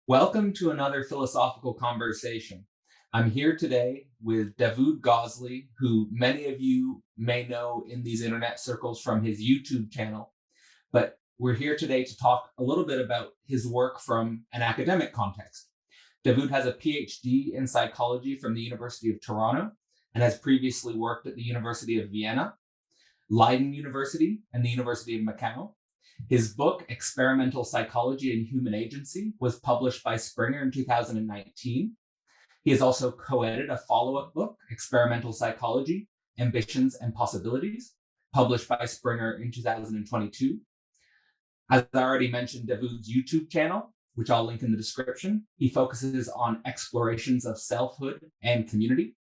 Welcome to another philosophical conversation. I'm here today with Davood Gozli, who many of you may know in these internet circles from his YouTube channel. But we're here today to talk a little bit about his work from an academic context. Davood has a PhD in psychology from the University of Toronto and has previously worked at the University of Vienna, Leiden University, and the University of Macau. His book, Experimental Psychology and Human Agency, was published by Springer in 2019. He has also co-edited a follow-up book, Experimental Psychology, Ambitions and Possibilities, published by Springer in 2022. As I already mentioned, Davood's YouTube channel, which I'll link in the description, he focuses on explorations of selfhood and community,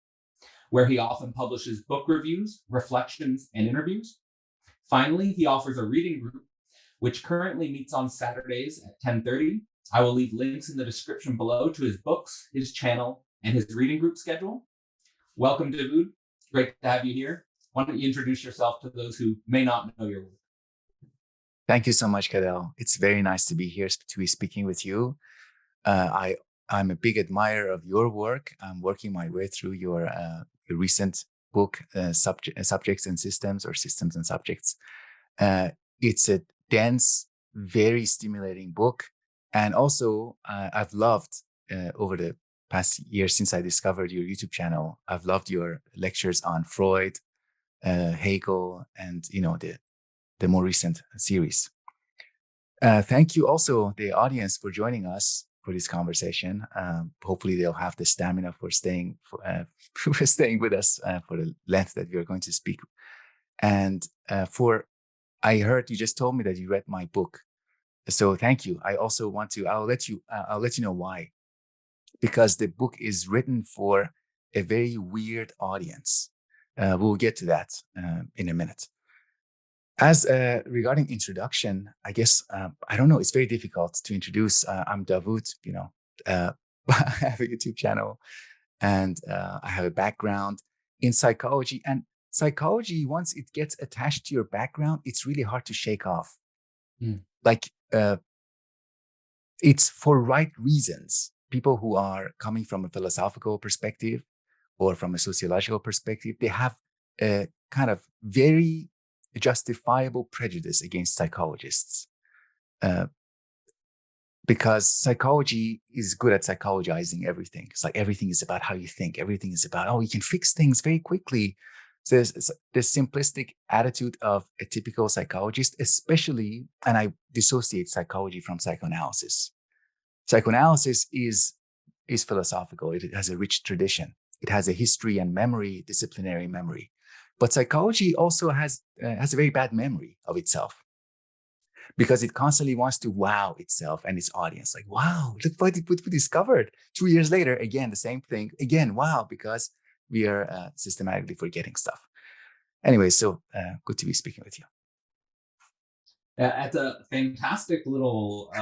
where he often publishes book reviews, reflections, and interviews. Finally, he offers a reading group which currently meets on Saturdays at 10:30. I will leave links in the description below to his books, his channel, and his reading group schedule. Welcome, Davood. Great to have you here. Why don't you introduce yourself to those who may not know your work? Thank you so much, Cadell. It's very nice to be here to be speaking with you. I'm a big admirer of your work. I'm working my way through your recent book, Subjects and Systems, or Systems and Subjects. It's a dense, very stimulating book. And also, I've loved over the past year since I discovered your YouTube channel, I've loved your lectures on Freud, Hegel, and the more recent series. Thank you also the audience for joining us for this conversation. Hopefully they'll have the stamina for staying for staying with us for the length that we are going to speak. And I heard you just told me that you read my book. So thank you. I also want to, I'll let you know why. Because the book is written for a very weird audience. We'll get to that in a minute. As regarding introduction, I guess, I don't know, it's very difficult to introduce. I'm Davood, I have a YouTube channel and I have a background in psychology. And psychology, once it gets attached to your background, it's really hard to shake off. Like, it's for right reasons. People who are coming from a philosophical perspective or from a sociological perspective, they have a kind of very justifiable prejudice against psychologists. Because psychology is good at psychologizing everything. It's like everything is about how you think. Everything is about, you can fix things very quickly. So there's this simplistic attitude of a typical psychologist, especially, and I dissociate psychology from psychoanalysis. Psychoanalysis is philosophical. It has a rich tradition. It has a history and memory, disciplinary memory. But psychology also has a very bad memory of itself, because it constantly wants to wow itself and its audience. Like, wow, look what we discovered. 2 years later, again, the same thing. Again, wow, because we are systematically forgetting stuff. Anyway, so good to be speaking with you. That's a fantastic little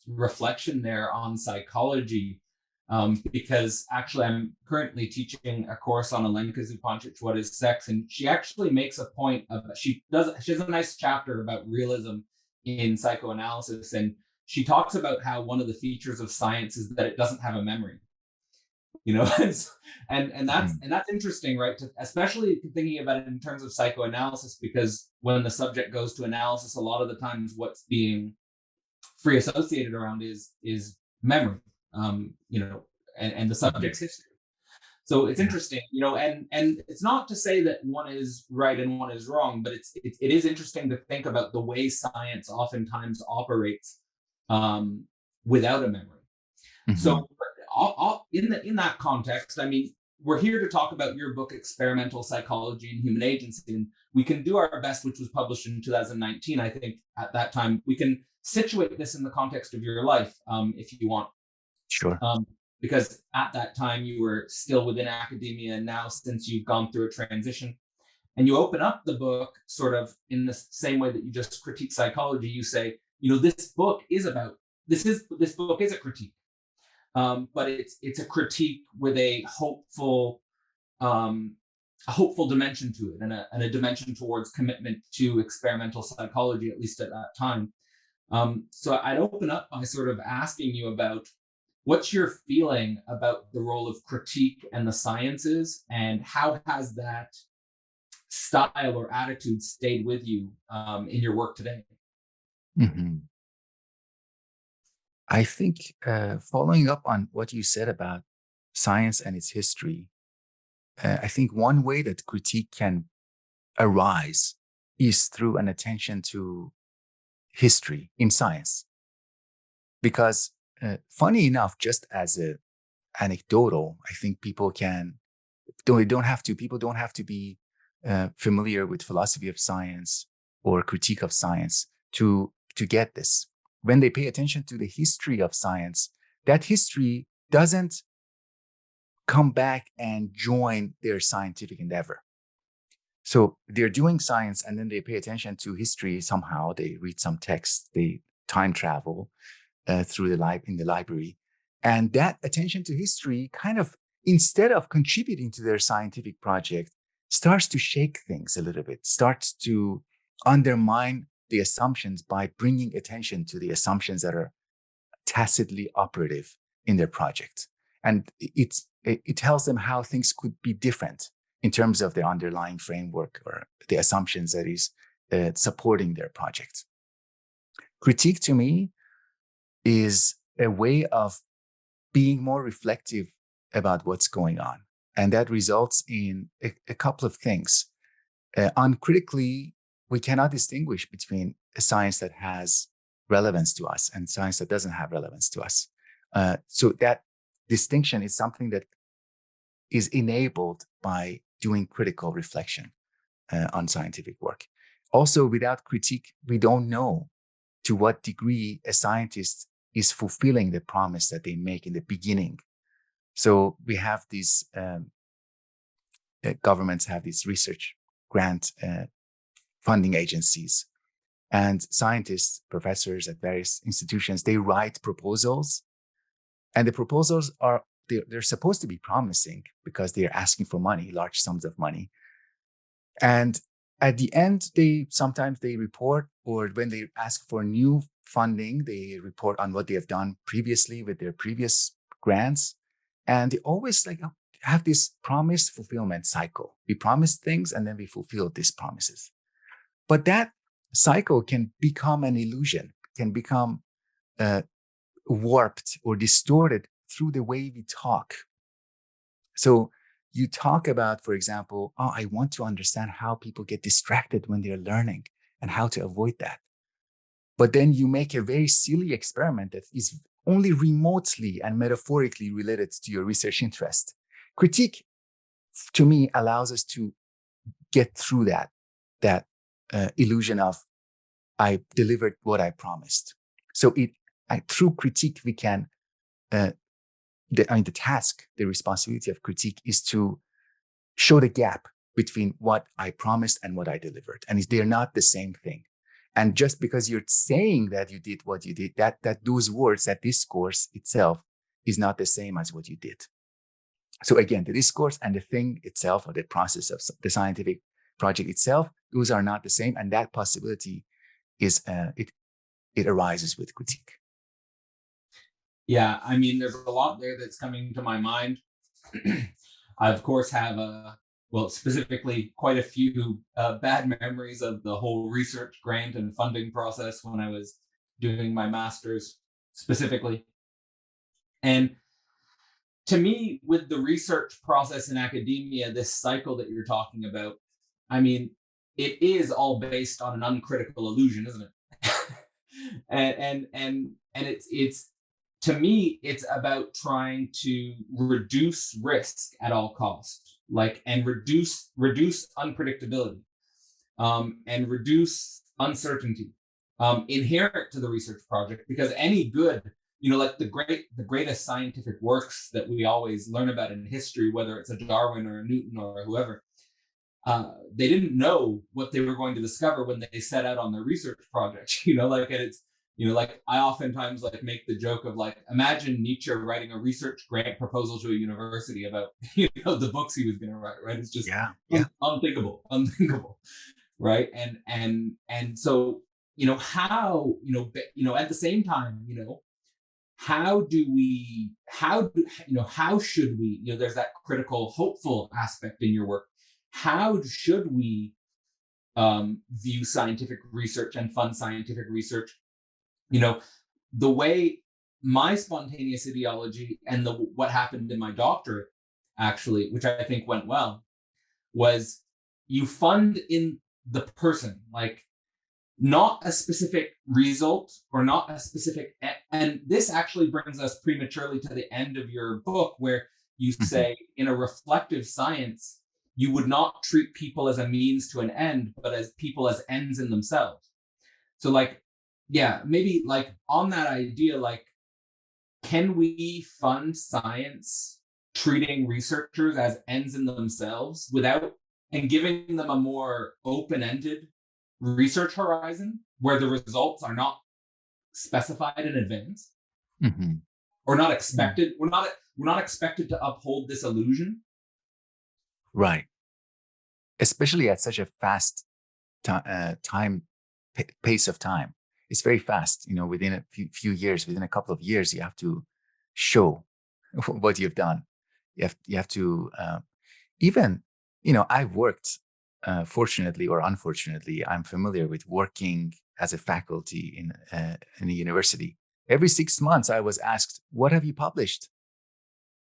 reflection there on psychology, because actually I'm currently teaching a course on Alenka Zupancic, What is Sex? And she actually makes a point of, she has a nice chapter about realism in psychoanalysis. And she talks about how one of the features of science is that it doesn't have a memory. And that's interesting, right? Especially thinking about it in terms of psychoanalysis, because when the subject goes to analysis, a lot of the times what's being free associated around is memory, and the subject's history. So it's interesting, and it's not to say that one is right and one is wrong, but it is interesting to think about the way science oftentimes operates without a memory. So in that context, I mean, we're here to talk about your book, Experimental Psychology and Human Agency, and we can do our best, which was published in 2019. I think at that time, we can situate this in the context of your life, if you want. Sure. Because at that time, you were still within academia, and now since you've gone through a transition, and you open up the book sort of in the same way that you just critique psychology, you say, this book is a critique. But it's a critique with a hopeful dimension to it, and a dimension towards commitment to experimental psychology, at least at that time. So I'd open up by sort of asking you about what's your feeling about the role of critique and the sciences, and how has that style or attitude stayed with you in your work today? Mhm. I think following up on what you said about science and its history, I think one way that critique can arise is through an attention to history in science. Because funny enough, just as a anecdotal, I think people don't have to be familiar with philosophy of science or critique of science to get this. When they pay attention to the history of science, that history doesn't come back and join their scientific endeavor. So they're doing science and then they pay attention to history somehow. They read some text, they time travel through in the library. And that attention to history kind of, instead of contributing to their scientific project, starts to shake things a little bit, starts to undermine the assumptions by bringing attention to the assumptions that are tacitly operative in their project. And it tells them how things could be different in terms of the underlying framework or the assumptions that is supporting their project. Critique to me is a way of being more reflective about what's going on. And that results in a couple of things. Uncritically, we cannot distinguish between a science that has relevance to us and science that doesn't have relevance to us. So that distinction is something that is enabled by doing critical reflection on scientific work. Also, without critique, we don't know to what degree a scientist is fulfilling the promise that they make in the beginning. So we have these governments have these research grant funding agencies, and scientists, professors at various institutions, they write proposals, and the proposals are they're supposed to be promising because they're asking for money, large sums of money. And at the end, sometimes they report, or when they ask for new funding, they report on what they have done previously with their previous grants. And they always have this promise fulfillment cycle. We promise things and then we fulfill these promises. But that cycle can become an illusion, can become warped or distorted through the way we talk. So you talk about, for example, oh, I want to understand how people get distracted when they're learning and how to avoid that. But then you make a very silly experiment that is only remotely and metaphorically related to your research interest. Critique, to me, allows us to get through that illusion of I delivered what I promised. So through critique, we can the task, the responsibility of critique is to show the gap between what I promised and what I delivered. And they're not the same thing. And just because you're saying that you did what you did, that those words, that discourse itself is not the same as what you did. So again, the discourse and the thing itself, or the process of the scientific project itself, those are not the same. And that possibility is it arises with critique. Yeah, I mean, there's a lot there that's coming to my mind. I, of course, have well, specifically quite a few bad memories of the whole research grant and funding process when I was doing my master's specifically. And to me, with the research process in academia, this cycle that you're talking about, I mean, it is all based on an uncritical illusion, isn't it? And it's to me, it's about trying to reduce risk at all costs, like, and reduce unpredictability, and reduce uncertainty, inherent to the research project. Because any good, like the greatest scientific works that we always learn about in history, whether it's a Darwin or a Newton or whoever, they didn't know what they were going to discover when they set out on their research project. Like, and it's, like, I oftentimes like make the joke of, like, imagine Nietzsche writing a research grant proposal to a university about the books he was going to write. Right? It's just Yeah, yeah. unthinkable, right? And so, how, at the same time, how should we, there's that critical, hopeful aspect in your work. How should we view scientific research and fund scientific research? The way my spontaneous ideology and what happened in my doctorate, actually, which I think went well, was you fund in the person, like not a specific result or not a specific. And this actually brings us prematurely to the end of your book, where you Mhm. say in a reflective science, you would not treat people as a means to an end, but as people as ends in themselves. So, like, yeah, maybe like on that idea, like, can we fund science treating researchers as ends in themselves without, and giving them a more open-ended research horizon where the results are not specified in advance Mhm. or not Mm. expected? We're not expected to uphold this illusion. Right. Especially at such a fast time pace of time. It's very fast. Within a few years, within a couple of years, you have to show what you've done. You have to even. I've worked. Fortunately or unfortunately, I'm familiar with working as a faculty in a university. Every 6 months, I was asked, "What have you published?"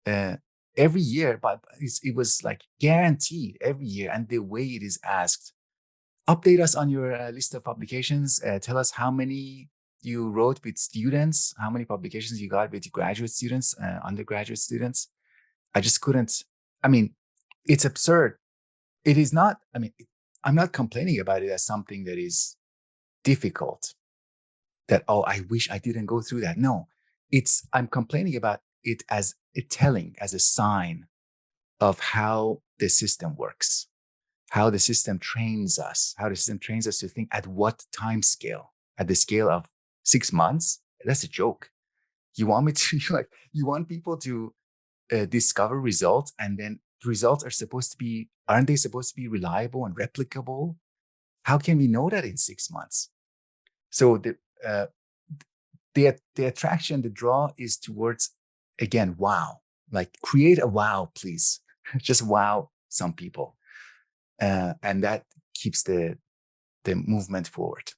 Uh, every year, but it was like guaranteed every year. And the way it is asked, update us on your list of publications. Tell us how many you wrote with students, how many publications you got with graduate students, undergraduate students. I just couldn't. I mean, it's absurd. It is not. I mean, I'm not complaining about it as something that is difficult. That, oh, I wish I didn't go through that. No, I'm complaining about it as a telling, as a sign of how the system works, how the system trains us, how the system trains us to think at what time scale, at the scale of 6 months. That's a joke. You want me to like, you want people to discover results, and then the results aren't they supposed to be reliable and replicable? How can we know that in 6 months? So uh, the attraction, the draw is towards, again, wow. Like, create a wow, please. Just wow some people, and that keeps the movement forward.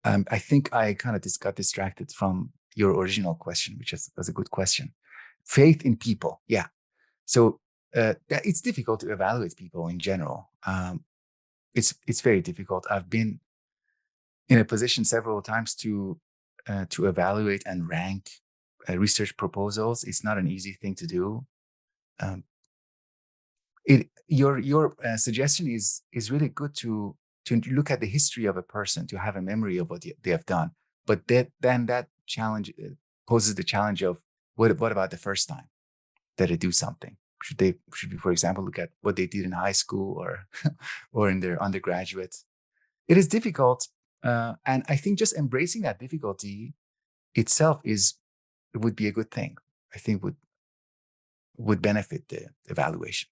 I think I kind of just got distracted from your original question, which was a good question. Faith in people, yeah. So it's difficult to evaluate people in general. It's very difficult. I've been in a position several times to evaluate and rank research proposals. It's not an easy thing to do. Um, your suggestion is really good to look at the history of a person, to have a memory of what they have done. But that challenge poses the challenge of what about the first time that they do something? Should we, for example, look at what they did in high school or or in their undergraduate? It is difficult, and I think just embracing that difficulty itself would be a good thing. I think would benefit the evaluation,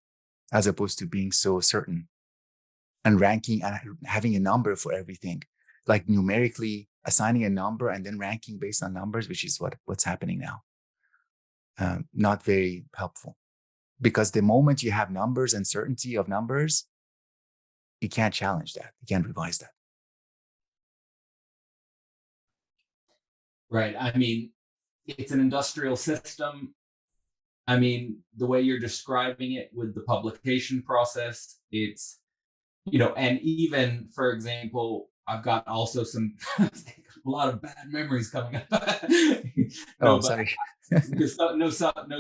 as opposed to being so certain and ranking and having a number for everything, like numerically assigning a number and then ranking based on numbers, which is what's happening now. Not very helpful, because the moment you have numbers and certainty of numbers, you can't challenge that. You can't revise that. Right. I mean, it's an industrial system. I mean, the way you're describing it with the publication process, it's, and even, for example, I've got also some a lot of bad memories coming up. Oh, No, but sorry.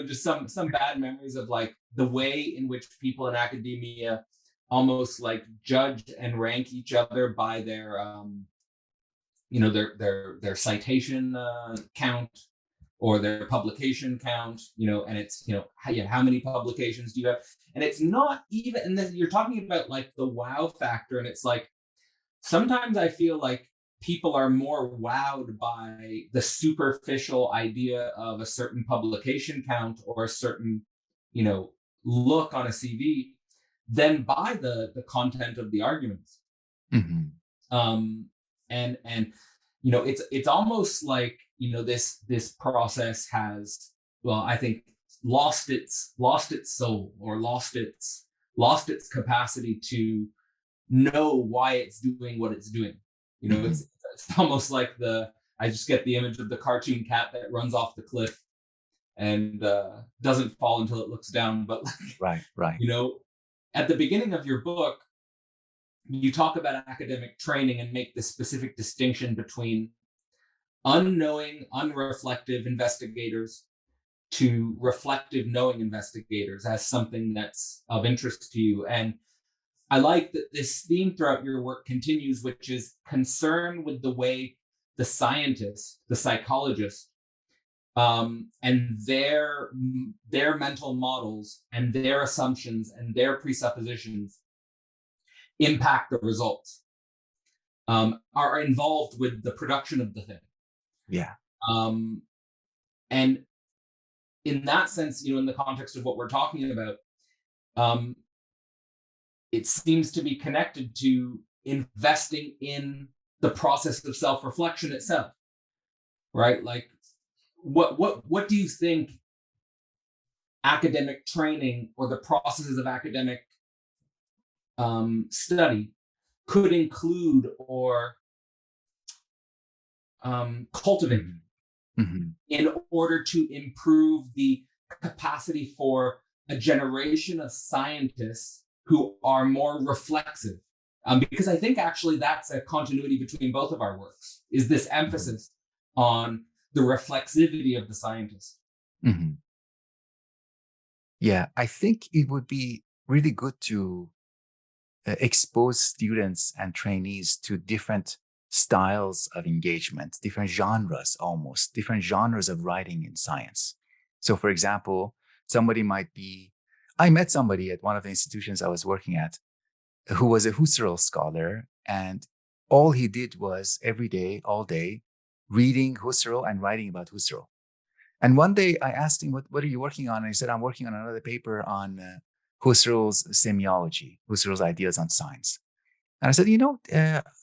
just some bad memories of like the way in which people in academia almost like judge and rank each other by their their citation count or their publication count, and it's, how many publications do you have? And it's not even, and then you're talking about like the wow factor, and it's like sometimes I feel like people are more wowed by the superficial idea of a certain publication count or a certain, look on a CV than by the content of the arguments. Hmm. um and it's almost like, this process has, well, I think lost its soul, or lost its capacity to know why it's doing what it's doing. It's almost like I just get the image of the cartoon cat that runs off the cliff and doesn't fall until it looks down. But Right, right. at the beginning of your book, you talk about academic training and make the specific distinction between unknowing, unreflective investigators to reflective, knowing investigators as something that's of interest to you. And I like that this theme throughout your work continues, which is concern with the way the scientist, the psychologist, and their mental models and their assumptions and their presuppositions impact the results, are involved with the production of the thing. Yeah. Um, and in that sense, in the context of what we're talking about, um, it seems to be connected to investing in the process of self-reflection itself, right? Like, what do you think academic training or the processes of academic study could include or cultivate in order to improve the capacity for a generation of scientists who are more reflexive? Because I think actually that's a continuity between both of our works, is this emphasis on the reflexivity of the scientist. Yeah, I think it would be really good to expose students and trainees to different styles of engagement, different genres, almost different genres of writing in science. So, for example, I met somebody at one of the institutions I was working at who was a Husserl scholar, and all he did was every day, all day, reading Husserl and writing about Husserl. And one day I asked him, what are you working on? And he said, I'm working on another paper on Husserl's semiology, Husserl's ideas on science. And I said,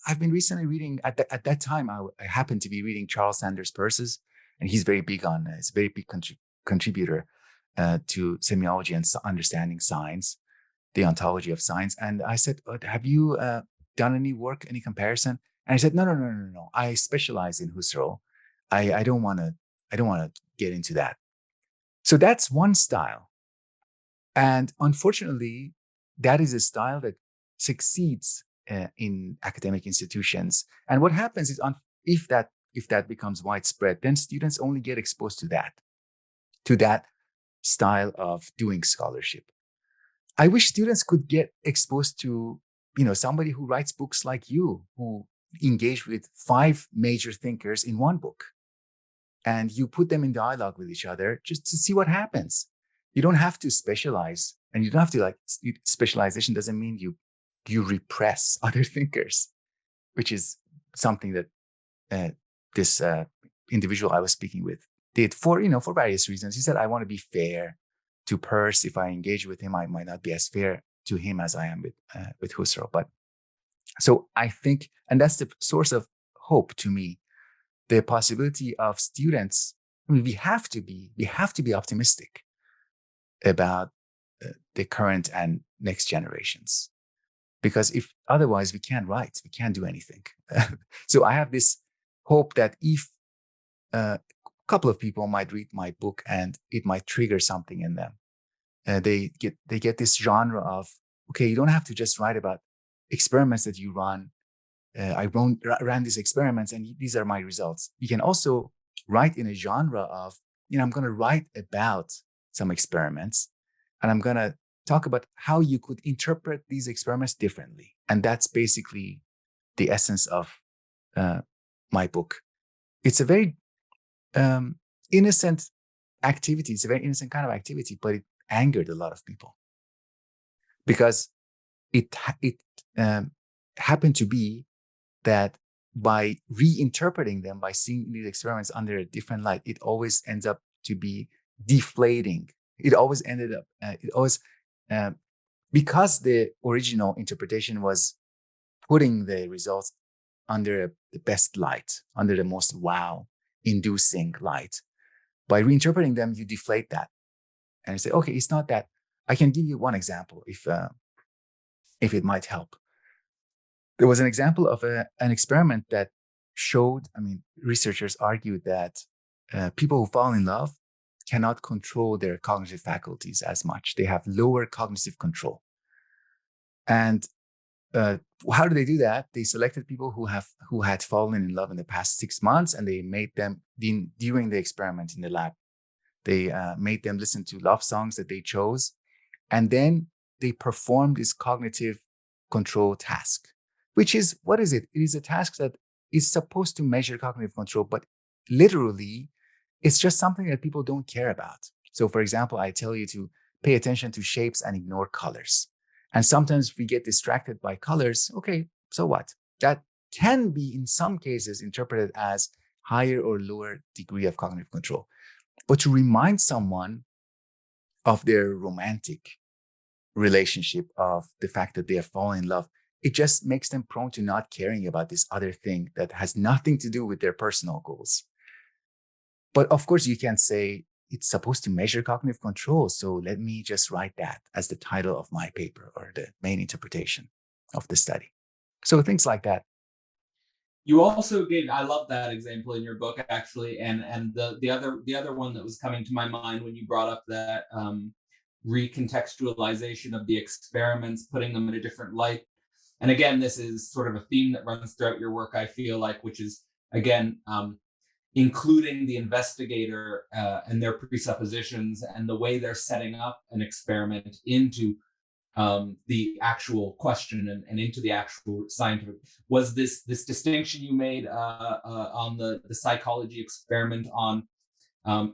I've been recently reading, at that time, I happened to be reading Charles Sanders Peirce's, and he's very big on, he's a very big contributor to semiology and understanding science, the ontology of science. And I said, have you done any work, any comparison? And he said, no. I specialize in Husserl. I don't want to get into that. So that's one style. And unfortunately, that is a style that succeeds in academic institutions. And what happens is, if that becomes widespread, then students only get exposed to that style of doing scholarship. I wish students could get exposed to, somebody who writes books like you, who engage with 5 major thinkers in one book. And you put them in dialogue with each other just to see what happens. You don't have to specialize, and you don't have to specialization doesn't mean you repress other thinkers, which is something that this individual I was speaking with did for various reasons. He said, I want to be fair to Peirce. If I engage with him, I might not be as fair to him as I am with Husserl. But so I think, and that's the source of hope to me, the possibility of students. I mean, we have to be optimistic about the current and next generations, because if otherwise we can't write, we can't do anything. So I have this hope that if a couple of people might read my book and it might trigger something in them, they get this genre of, okay, you don't have to just write about experiments that you run. I ran these experiments and these are my results. You can also write in a genre of, I'm going to write about some experiments, and I'm going to talk about how you could interpret these experiments differently. And that's basically the essence of my book. It's a very innocent activity. It's a very innocent kind of activity, but it angered a lot of people because it happened to be that by reinterpreting them, by seeing these experiments under a different light, it always ends up to be deflating. It always ended up, because the original interpretation was putting the results under the best light, under the most wow inducing light. By reinterpreting them, you deflate that and say, okay, it's not that. I can give you one example if it might help. There was an example of an experiment that showed, researchers argued that people who fall in love cannot control their cognitive faculties as much. They have lower cognitive control. And how do they do that? They selected people who had fallen in love in the past 6 months, and they made them, during the experiment in the lab, they made them listen to love songs that they chose. And then they performed this cognitive control task, which is, what is it? It is a task that is supposed to measure cognitive control, but literally, it's just something that people don't care about. So for example, I tell you to pay attention to shapes and ignore colors. And sometimes we get distracted by colors. Okay, so what? That can be in some cases interpreted as higher or lower degree of cognitive control. But to remind someone of their romantic relationship, of the fact that they have fallen in love, it just makes them prone to not caring about this other thing that has nothing to do with their personal goals. But of course, you can say it's supposed to measure cognitive control, so let me just write that as the title of my paper or the main interpretation of the study. So things like that. You also gave, I love that example in your book, actually, and the other one that was coming to my mind when you brought up that recontextualization of the experiments, putting them in a different light. And again, this is sort of a theme that runs throughout your work, I feel like, which is, again, including the investigator and their presuppositions and the way they're setting up an experiment into the actual question and into the actual scientific. Was this distinction you made on the psychology experiment on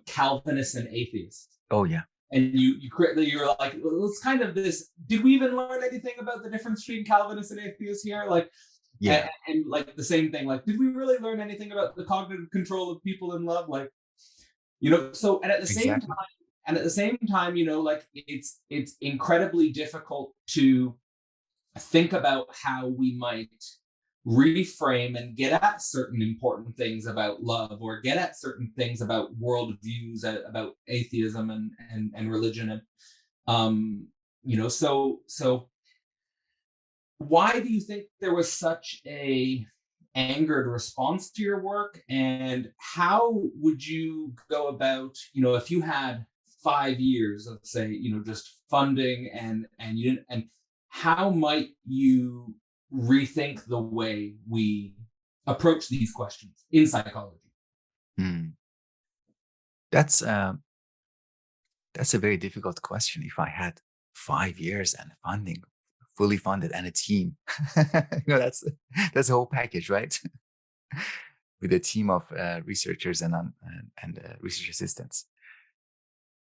Calvinists and atheists? Oh, yeah. And you're like, well, it's kind of this. Did we even learn anything about the difference between Calvinists and atheists here? Like, Yeah. and like the same thing. Like, did we really learn anything about the cognitive control of people in love? Like, so and at the same Exactly. time, like it's incredibly difficult to think about how we might reframe and get at certain important things about love, or get at certain things about worldviews, about atheism and religion, and so why do you think there was such a angered response to your work, and how would you go about, if you had 5 years of, say, just funding, and you didn't, and how might you rethink the way we approach these questions in psychology? Hmm. That's a very difficult question. If I had 5 years and funding, fully funded, and a team, that's a whole package, right? With a team of researchers and research assistants.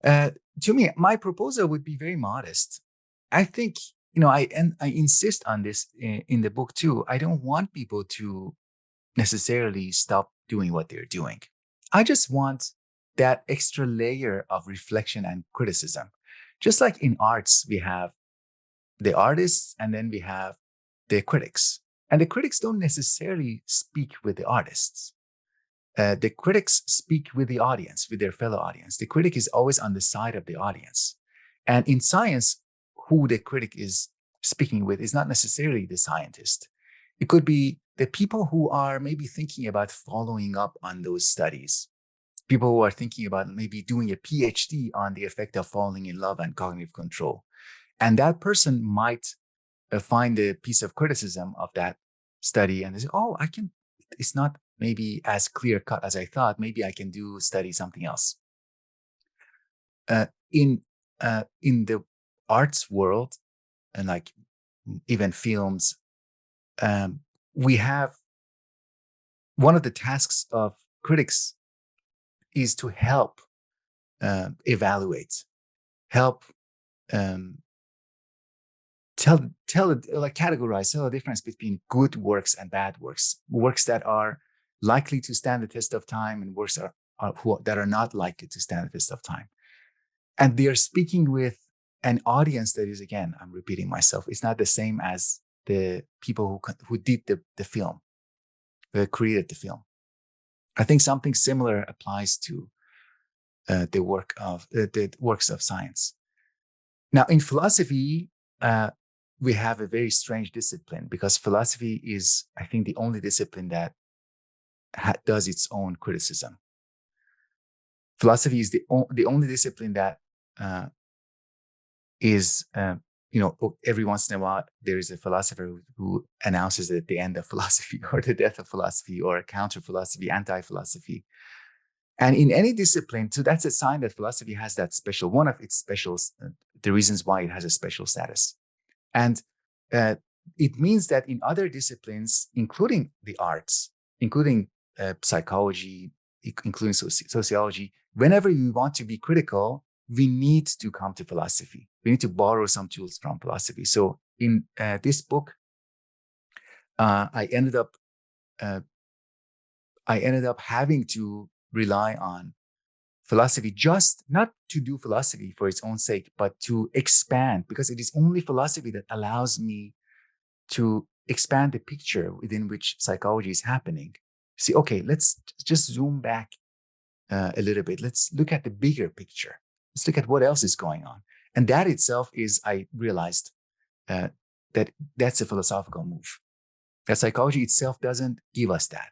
To me, my proposal would be very modest. I think, I insist on this in the book too. I don't want people to necessarily stop doing what they're doing. I just want that extra layer of reflection and criticism. Just like in arts, we have the artists and then we have the critics. And the critics don't necessarily speak with the artists. The critics speak with the audience, with their fellow audience. The critic is always on the side of the audience. And in science, who the critic is speaking with is not necessarily the scientist. It could be the people who are maybe thinking about following up on those studies, people who are thinking about maybe doing a PhD on the effect of falling in love and cognitive control. And that person might find a piece of criticism of that study and they say, oh, it's not maybe as clear cut as I thought. Maybe I can study something else. In the arts world, and like even films, we have one of the tasks of critics is to help evaluate, help categorize, tell the difference between good works and bad works, works that are likely to stand the test of time and works that are not likely to stand the test of time. And they are speaking with an audience that is, again, I'm repeating myself, it's not the same as the people who did the film, who created the film. I think something similar applies to the works of science. Now, in philosophy, we have a very strange discipline, because philosophy is, I think, the only discipline that does its own criticism. Philosophy is the only discipline that uh, is, every once in a while there is a philosopher who announces at the end of philosophy, or the death of philosophy, or counter philosophy, anti-philosophy. And in any discipline, so that's a sign that philosophy has that special, one of its special, the reasons why it has a special status. And uh, it means that in other disciplines, including the arts, including psychology, including sociology, whenever we want to be critical, we need to come to philosophy. We need to borrow some tools from philosophy. So in this book, I ended up having to rely on philosophy, just not to do philosophy for its own sake, but to expand, because it is only philosophy that allows me to expand the picture within which psychology is happening. See, okay, let's just zoom back a little bit. Let's look at the bigger picture. Let's look at what else is going on. And that itself is, I realized uh, that that's a philosophical move. That psychology itself doesn't give us that.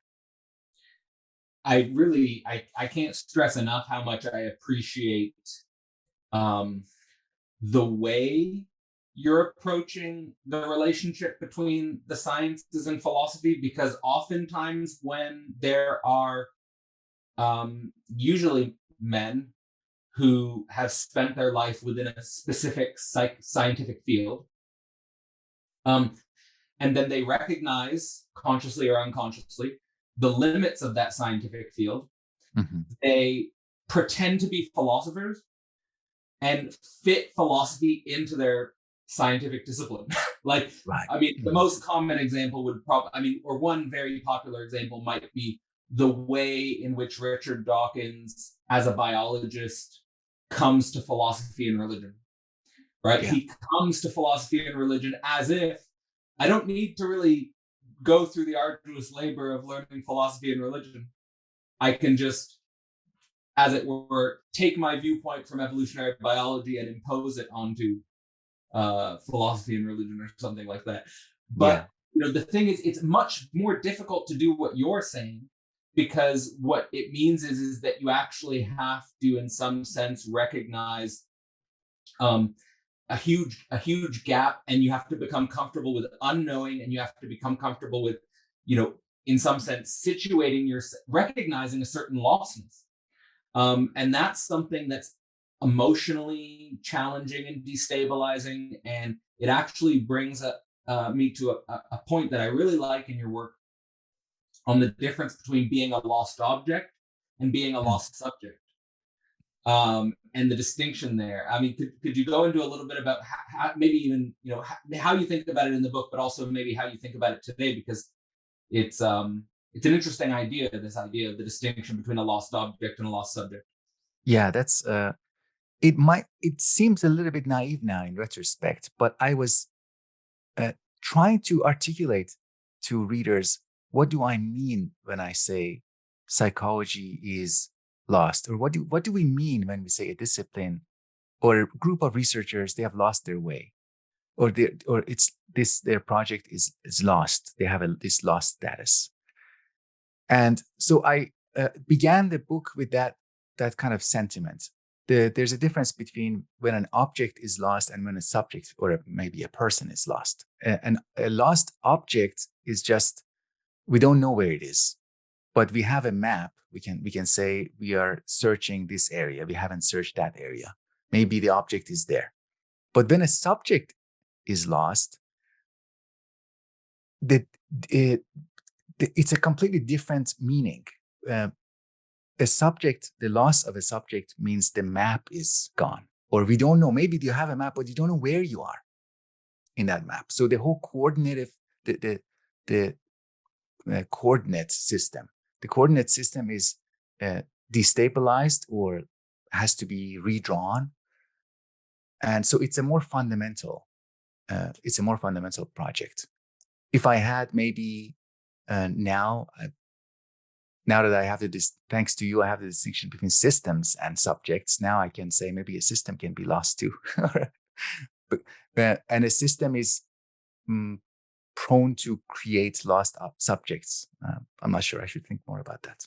I can't stress enough how much I appreciate um, the way you're approaching the relationship between the sciences and philosophy, because oftentimes when there are usually men who have spent their life within a specific scientific field, um, and then they recognize, consciously or unconsciously, the limits of that scientific field. Mm-hmm. They pretend to be philosophers and fit philosophy into their scientific discipline. Like, Right. I mean, the Mm-hmm. most common example would probably, or one very popular example might be the way in which Richard Dawkins, as a biologist, comes to philosophy and religion, right? Yeah. He comes to philosophy and religion as if I don't need to really go through the arduous labor of learning philosophy and religion. I can just, as it were, take my viewpoint from evolutionary biology and impose it onto philosophy and religion or something like that. Yeah. But the thing is, it's much more difficult to do what you're saying, because what it means is that you actually have to, in some sense, recognize um, a huge gap, and you have to become comfortable with unknowing, and you have to become comfortable with, in some sense, situating your recognizing a certain lostness. And that's something that's emotionally challenging and destabilizing. And it actually brings me to a point that I really like in your work on the difference between being a lost object and being a Mm. lost subject, and the distinction there. I mean, could you go into a little bit about how maybe even how you think about it in the book, but also maybe how you think about it today, because it's an interesting idea, this idea of the distinction between a lost object and a lost subject. Yeah, that's it seems a little bit naive now in retrospect, but I was uh, trying to articulate to readers, what do I mean when I say psychology is lost, or what do we mean when we say a discipline or a group of researchers, they have lost their way, or it's this, their project is lost, they have this lost status. And so I began the book with that kind of sentiment. There's a difference between when an object is lost and when a subject, or maybe a person, is lost. And a lost object is just, we don't know where it is, but we have a map. We can say we are searching this area. We haven't searched that area. Maybe the object is there. But when a subject is lost, that it, it's a completely different meaning. Uh, a subject, the loss of a subject means the map is gone, or we don't know. Maybe you have a map, but you don't know where you are in that map. So the whole coordinate system, the coordinate system is destabilized, or has to be redrawn. And so it's a more fundamental, project. If I had maybe now, now that I have thanks to you, I have the distinction between systems and subjects. Now I can say maybe a system can be lost too. And a system is prone to create lost subjects. I'm not sure. I should think more about that.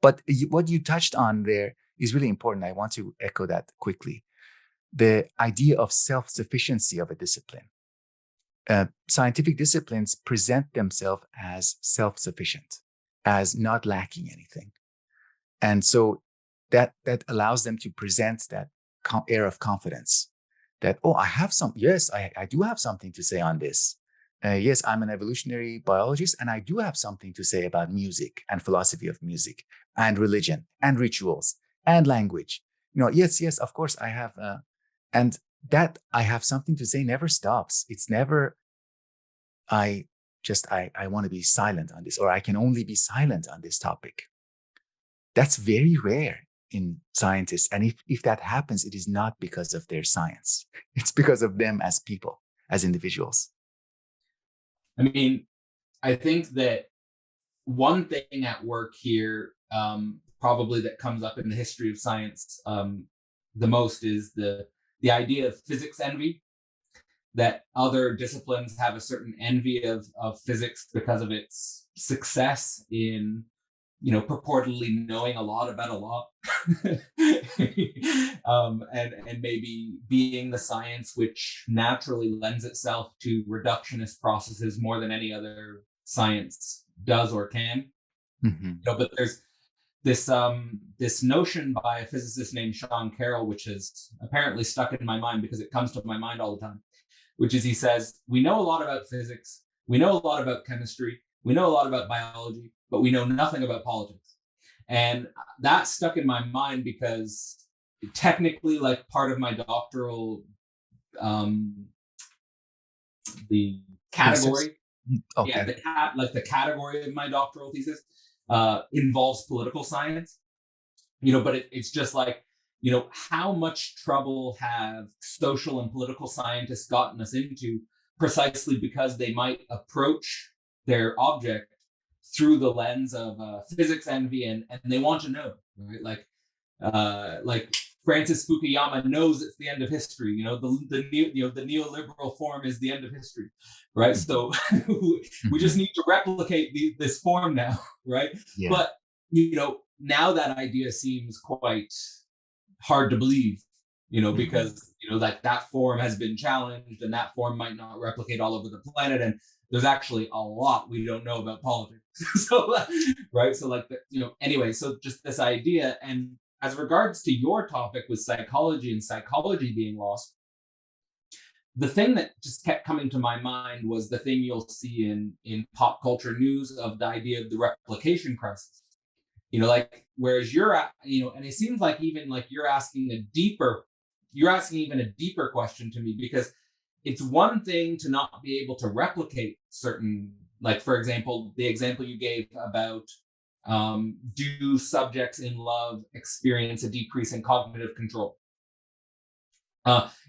But what you touched on there is really important. I want to echo that quickly. The idea of self-sufficiency of a discipline. Scientific disciplines present themselves as self-sufficient, as not lacking anything. And so that allows them to present that air of confidence that, oh, yes, I do have something to say on this. Yes, I'm an evolutionary biologist, and I do have something to say about music and philosophy of music and religion and rituals and language. Yes, of course I have. And that I have something to say never stops. It's never, I want to be silent on this, or I can only be silent on this topic. That's very rare in scientists. And if that happens, it is not because of their science. It's because of them as people, as individuals. I mean, I think that one thing at work here, probably that comes up in the history of science the most, is the idea of physics envy, that other disciplines have a certain envy of physics because of its success in, purportedly knowing a lot about a lot. And maybe being the science which naturally lends itself to reductionist processes more than any other science does or can. But there's this notion by a physicist named Sean Carroll, which has apparently stuck in my mind because it comes to my mind all the time, which is, he says, we know a lot about physics, we know a lot about chemistry, we know a lot about biology, but we know nothing about politics. And that stuck in my mind because technically, like, part of my doctoral, the category, okay. The category of my doctoral thesis involves political science, but it's just like, how much trouble have social and political scientists gotten us into precisely because they might approach their object through the lens of physics envy, and they want to know, right? Like Francis Fukuyama knows it's the end of history. The neoliberal form is the end of history, right? So we just need to replicate this form now, right? Yeah. But now that idea seems quite hard to believe, because like that form has been challenged, and that form might not replicate all over the planet, and there's actually a lot we don't know about politics. So right, so like anyway, so just this idea. And as regards to your topic with psychology and psychology being lost, the thing that just kept coming to my mind was the thing you'll see in pop culture news of the idea of the replication crisis. Like, whereas you're at, and it seems like even like you're asking even a deeper question to me, because it's one thing to not be able to replicate certain, like, for example, the example you gave about do subjects in love experience a decrease in cognitive control?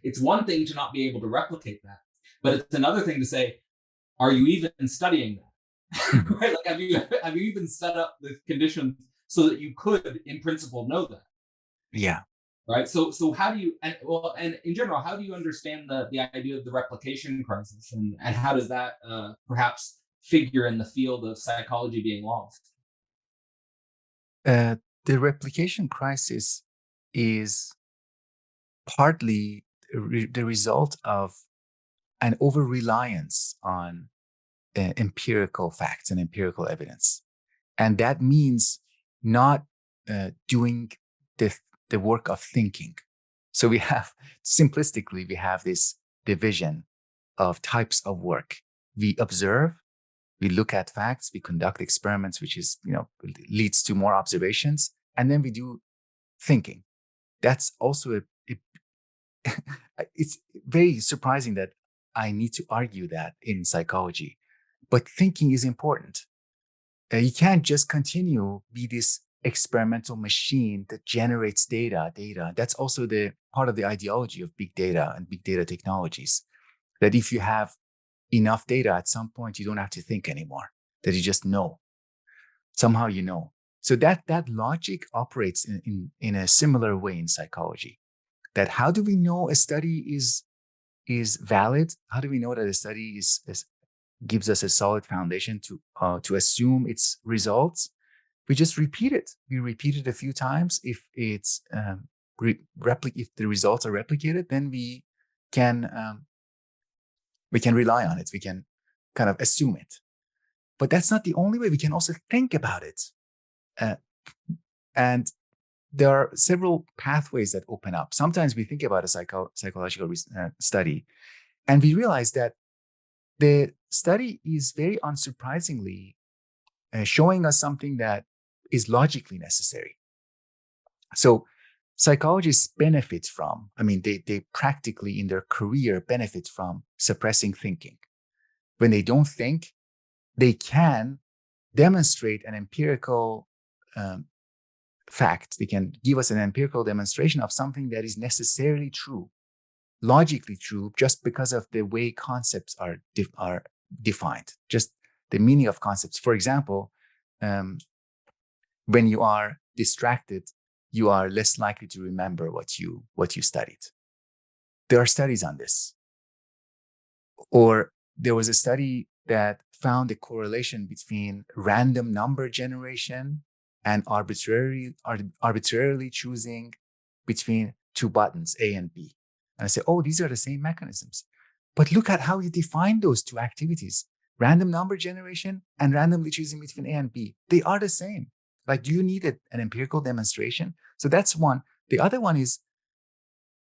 It's one thing to not be able to replicate that, but it's another thing to say, are you even studying that? Right? Like, have you even set up the conditions so that you could, in principle, know that? Yeah. Right. So how do you, and in general, how do you understand the idea of the replication crisis, and how does that perhaps figure in the field of psychology being lost? The replication crisis is partly the result of an over-reliance on empirical facts and empirical evidence. And that means not doing the work of thinking. So we have, simplistically, we have this division of types of work. We observe, we look at facts, we conduct experiments, which is, leads to more observations, and then we do thinking. That's also it's very surprising that I need to argue that in psychology, but thinking is important. You can't just continue be this experimental machine that generates data. That's also the part of the ideology of big data and big data technologies, that if you have enough data, at some point you don't have to think anymore, that you just know. Somehow you know. So that logic operates in a similar way in psychology. That how do we know a study is valid? How do we know that a study is gives us a solid foundation to assume its results? We just repeat it. We repeat it a few times. If it's if the results are replicated, then we can rely on it. We can kind of assume it. But that's not the only way. We can also think about it. Uh, and there are several pathways that open up. Sometimes we think about a psychological study and we realize that the study is very unsurprisingly showing us something that is logically necessary. So psychologists benefit from, I mean, they practically in their career benefit from suppressing thinking. When they don't think, they can demonstrate an empirical fact. They can give us an empirical demonstration of something that is necessarily true, logically true, just because of the way concepts are defined, just the meaning of concepts. For example, when you are distracted, you are less likely to remember what you studied. There are studies on this. Or there was a study that found a correlation between random number generation and arbitrarily choosing between two buttons, A and B. And I say, oh, these are the same mechanisms. But look at how you define those two activities, random number generation and randomly choosing between A and B. They are the same. Like, do you need an empirical demonstration? So that's one. The other one is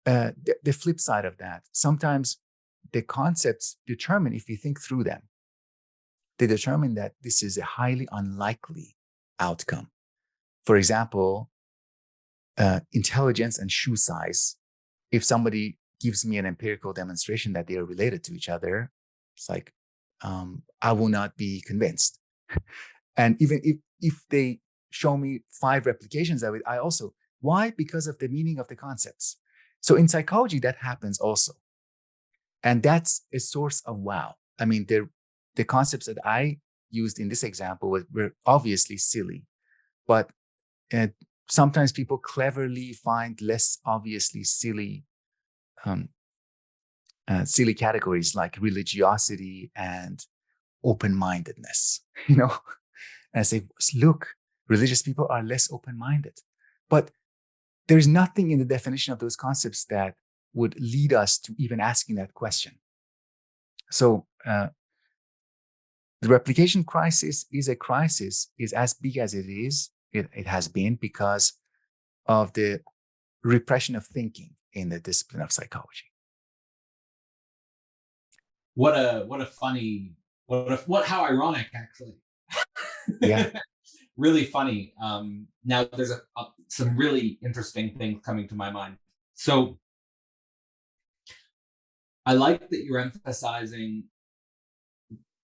the flip side of that. Sometimes the concepts determine, if you think through them, they determine that this is a highly unlikely outcome. For example, intelligence and shoe size. If somebody gives me an empirical demonstration that they are related to each other, it's like, I will not be convinced. And even if they show me 5 replications of it, I also, why? Because of the meaning of the concepts. So in psychology, that happens also. And that's a source of wow. I mean, the concepts that I used in this example were obviously silly, but sometimes people cleverly find less obviously silly silly categories like religiosity and open-mindedness, you know? And I say, look, religious people are less open-minded. But there's nothing in the definition of those concepts that would lead us to even asking that question. So the replication crisis is a crisis, is as big as it has been because of the repression of thinking in the discipline of psychology. How ironic, actually. Yeah. Really funny. Now there's some really interesting things coming to my mind. So I like that you're emphasizing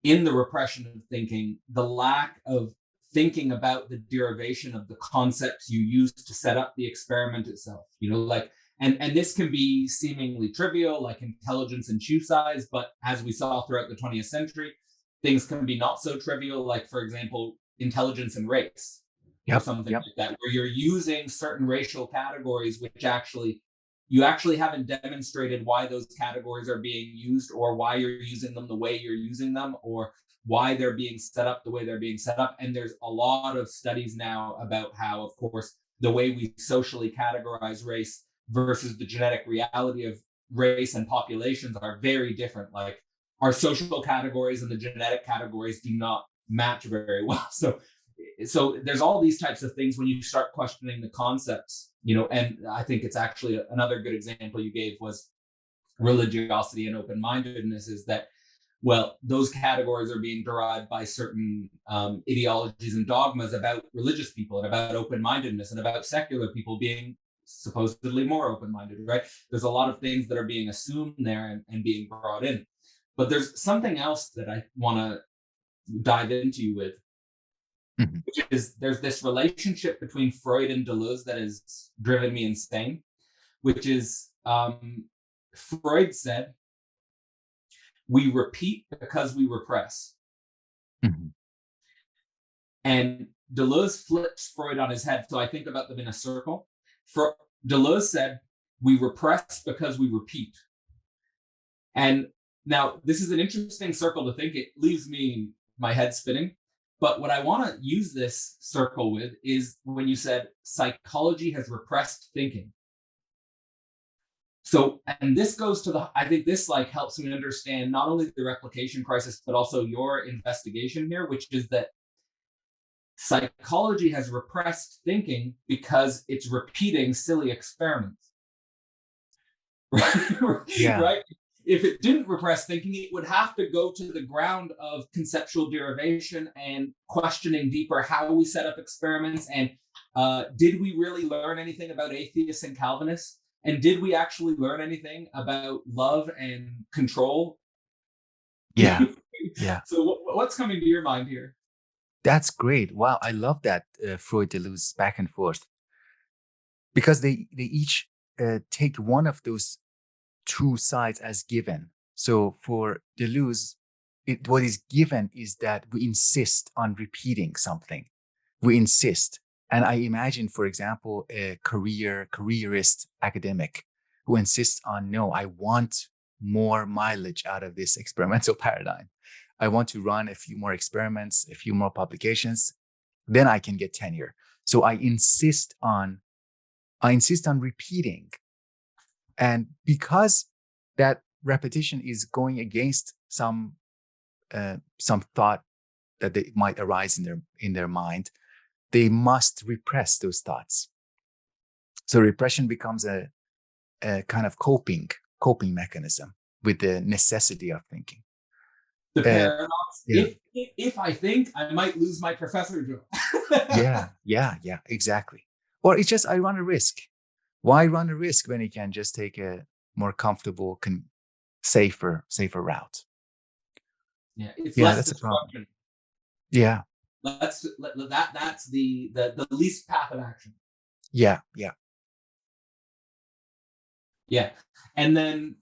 in the repression of thinking the lack of thinking about the derivation of the concepts you use to set up the experiment itself. Like, and this can be seemingly trivial, like intelligence and shoe size, but as we saw throughout the 20th century, things can be not so trivial, like, for example, intelligence and race, or something like that, where you're using certain racial categories which you actually haven't demonstrated why those categories are being used, or why you're using them the way you're using them, or why they're being set up the way they're being set up. And there's a lot of studies now about how, of course, the way we socially categorize race versus the genetic reality of race and populations are very different. Like, our social categories and the genetic categories do not match very well. So there's all these types of things when you start questioning the concepts, and I think it's actually another good example you gave was religiosity and open-mindedness, is that, well, those categories are being derived by certain ideologies and dogmas about religious people and about open-mindedness and about secular people being supposedly more open-minded, right? There's a lot of things that are being assumed there and being brought in. But there's something else that I want to dive into you with, which is there's this relationship between Freud and Deleuze that has driven me insane, which is Freud said, we repeat because we repress. Mm-hmm. And Deleuze flips Freud on his head. So I think about them in a circle. For Deleuze said, we repress because we repeat. And now this is an interesting circle to think. It leaves my head spinning. But what I want to use this circle with is when you said psychology has repressed thinking. So, and this goes to I think this like helps me understand not only the replication crisis, but also your investigation here, which is that psychology has repressed thinking because it's repeating silly experiments. Yeah. Right? If it didn't repress thinking, it would have to go to the ground of conceptual derivation and questioning deeper how we set up experiments. And did we really learn anything about atheists and Calvinists? And did we actually learn anything about love and control? Yeah. Yeah. So what's coming to your mind here? That's great. Wow. I love that Freud Deleuze back and forth, because they each take one of those two sides as given. So for Deleuze, what is given is that we insist on repeating something. We insist. And I imagine, for example, a careerist academic who insists on, no, I want more mileage out of this experimental paradigm. I want to run a few more experiments, a few more publications, then I can get tenure. So I insist on repeating. And because that repetition is going against some thought that they might arise in their mind, they must repress those thoughts. So repression becomes a kind of coping mechanism with the necessity of thinking. The paradox. Yeah. If I think, I might lose my professor job. yeah, exactly. Or it's just I run a risk. Why run a risk when you can just take a more comfortable, safer route? Yeah, it's less that's destruction. a problem. Yeah. That's the least path of action. Yeah. And then,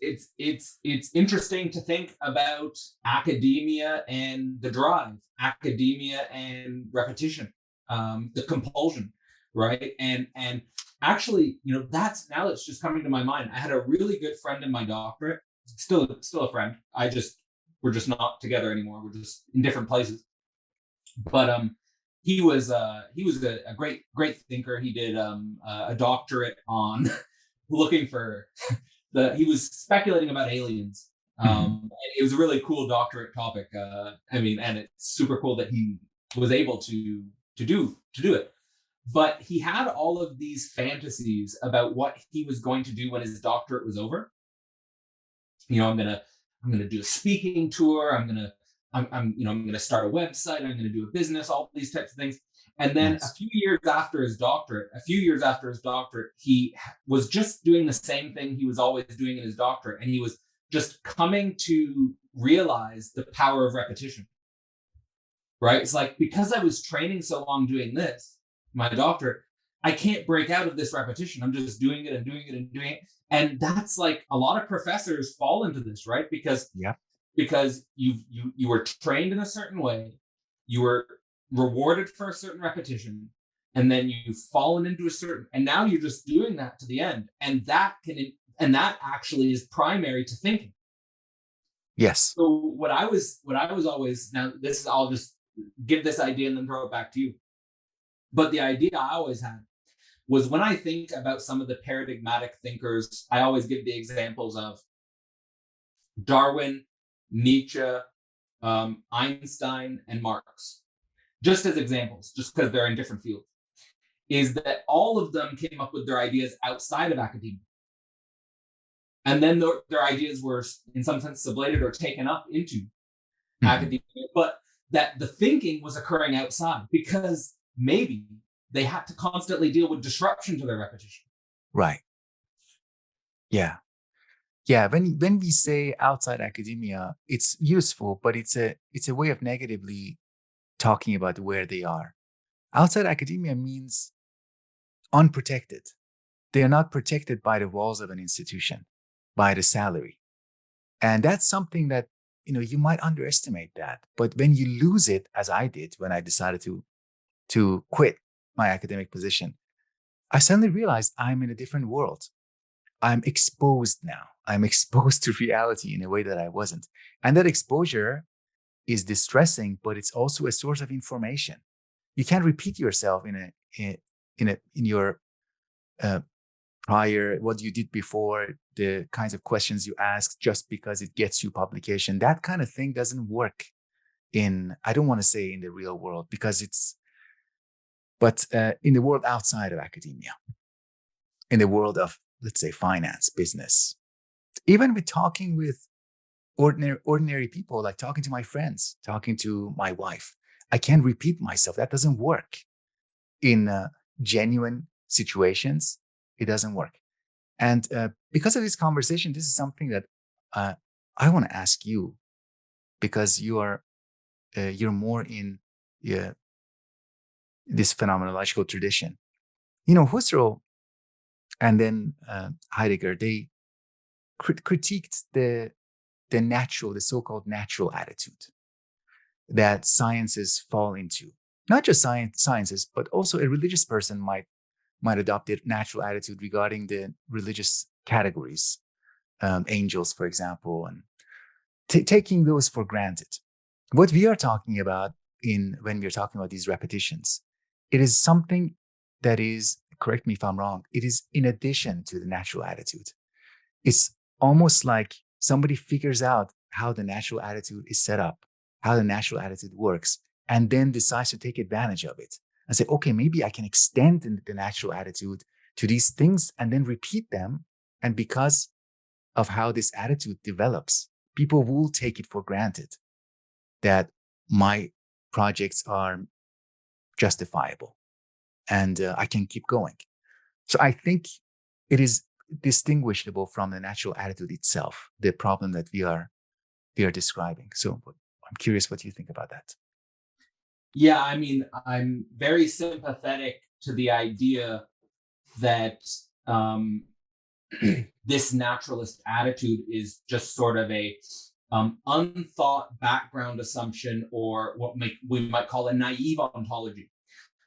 it's interesting to think about academia and the drive, academia and repetition, the compulsion, right? And actually, that's just coming to my mind. I had a really good friend in my doctorate, still a friend. We're just not together anymore. We're just in different places. But he was a great thinker. He did a doctorate on looking for he was speculating about aliens. And it was a really cool doctorate topic. And it's super cool that he was able to do it. But he had all of these fantasies about what he was going to do when his doctorate was over. I'm gonna do a speaking tour. I'm gonna start a website. I'm gonna do a business. All these types of things. And then Yes. a few years after his doctorate, he was just doing the same thing he was always doing in his doctorate, and he was just coming to realize the power of repetition. Right? It's like, because I was training so long doing this, my doctorate, I can't break out of this repetition. I'm just doing it and doing it and doing it. And that's like a lot of professors fall into this, right? Because you were trained in a certain way, you were rewarded for a certain repetition, and then you've fallen into a certain, and now you're just doing that to the end, and that actually is primary to thinking. Yes. So what I was always, now this is, I'll just give this idea and then throw it back to you. But the idea I always had was, when I think about some of the paradigmatic thinkers, I always give the examples of Darwin, Nietzsche, Einstein, and Marx, just as examples, just because they're in different fields, is that all of them came up with their ideas outside of academia. And then their ideas were, in some sense, sublated or taken up into academia, but that the thinking was occurring outside, because maybe they had to constantly deal with disruption to their repetition. Right. Yeah. When we say outside academia, it's useful, but it's a way of negatively talking about where they are. Outside academia means unprotected. They are not protected by the walls of an institution, by the salary. And that's something that, you might underestimate that. But when you lose it, as I did when I decided to to quit my academic position, I suddenly realized I'm in a different world. I'm exposed now. I'm exposed to reality in a way that I wasn't. And that exposure is distressing, but it's also a source of information. You can't repeat yourself in your uh, prior, what you did before, the kinds of questions you ask just because it gets you publication. That kind of thing doesn't work in, I don't want to say in the real world because but in the world outside of academia, in the world of, let's say, finance, business, even with talking with ordinary people, like talking to my friends, talking to my wife, I can't repeat myself. That doesn't work in genuine situations. It doesn't work. And because of this conversation, this is something that uh, I want to ask you, because you're more in this phenomenological tradition. Husserl and then Heidegger, they critiqued the so-called natural attitude that sciences fall into. Not just sciences, but also a religious person might adopt a natural attitude regarding the religious categories, angels, for example, and taking those for granted. What we are talking about when we're talking about these repetitions, it is something that is, correct me if I'm wrong, it is in addition to the natural attitude. It's almost like somebody figures out how the natural attitude is set up, how the natural attitude works, and then decides to take advantage of it and say, okay, maybe I can extend the natural attitude to these things and then repeat them. And because of how this attitude develops, people will take it for granted that my projects are justifiable and I can keep going. So I think it is distinguishable from the natural attitude itself, the problem that we are describing. So I'm curious what you think about that. Yeah, I mean, I'm very sympathetic to the idea that this naturalist attitude is just sort of a unthought background assumption, or what we might call a naive ontology.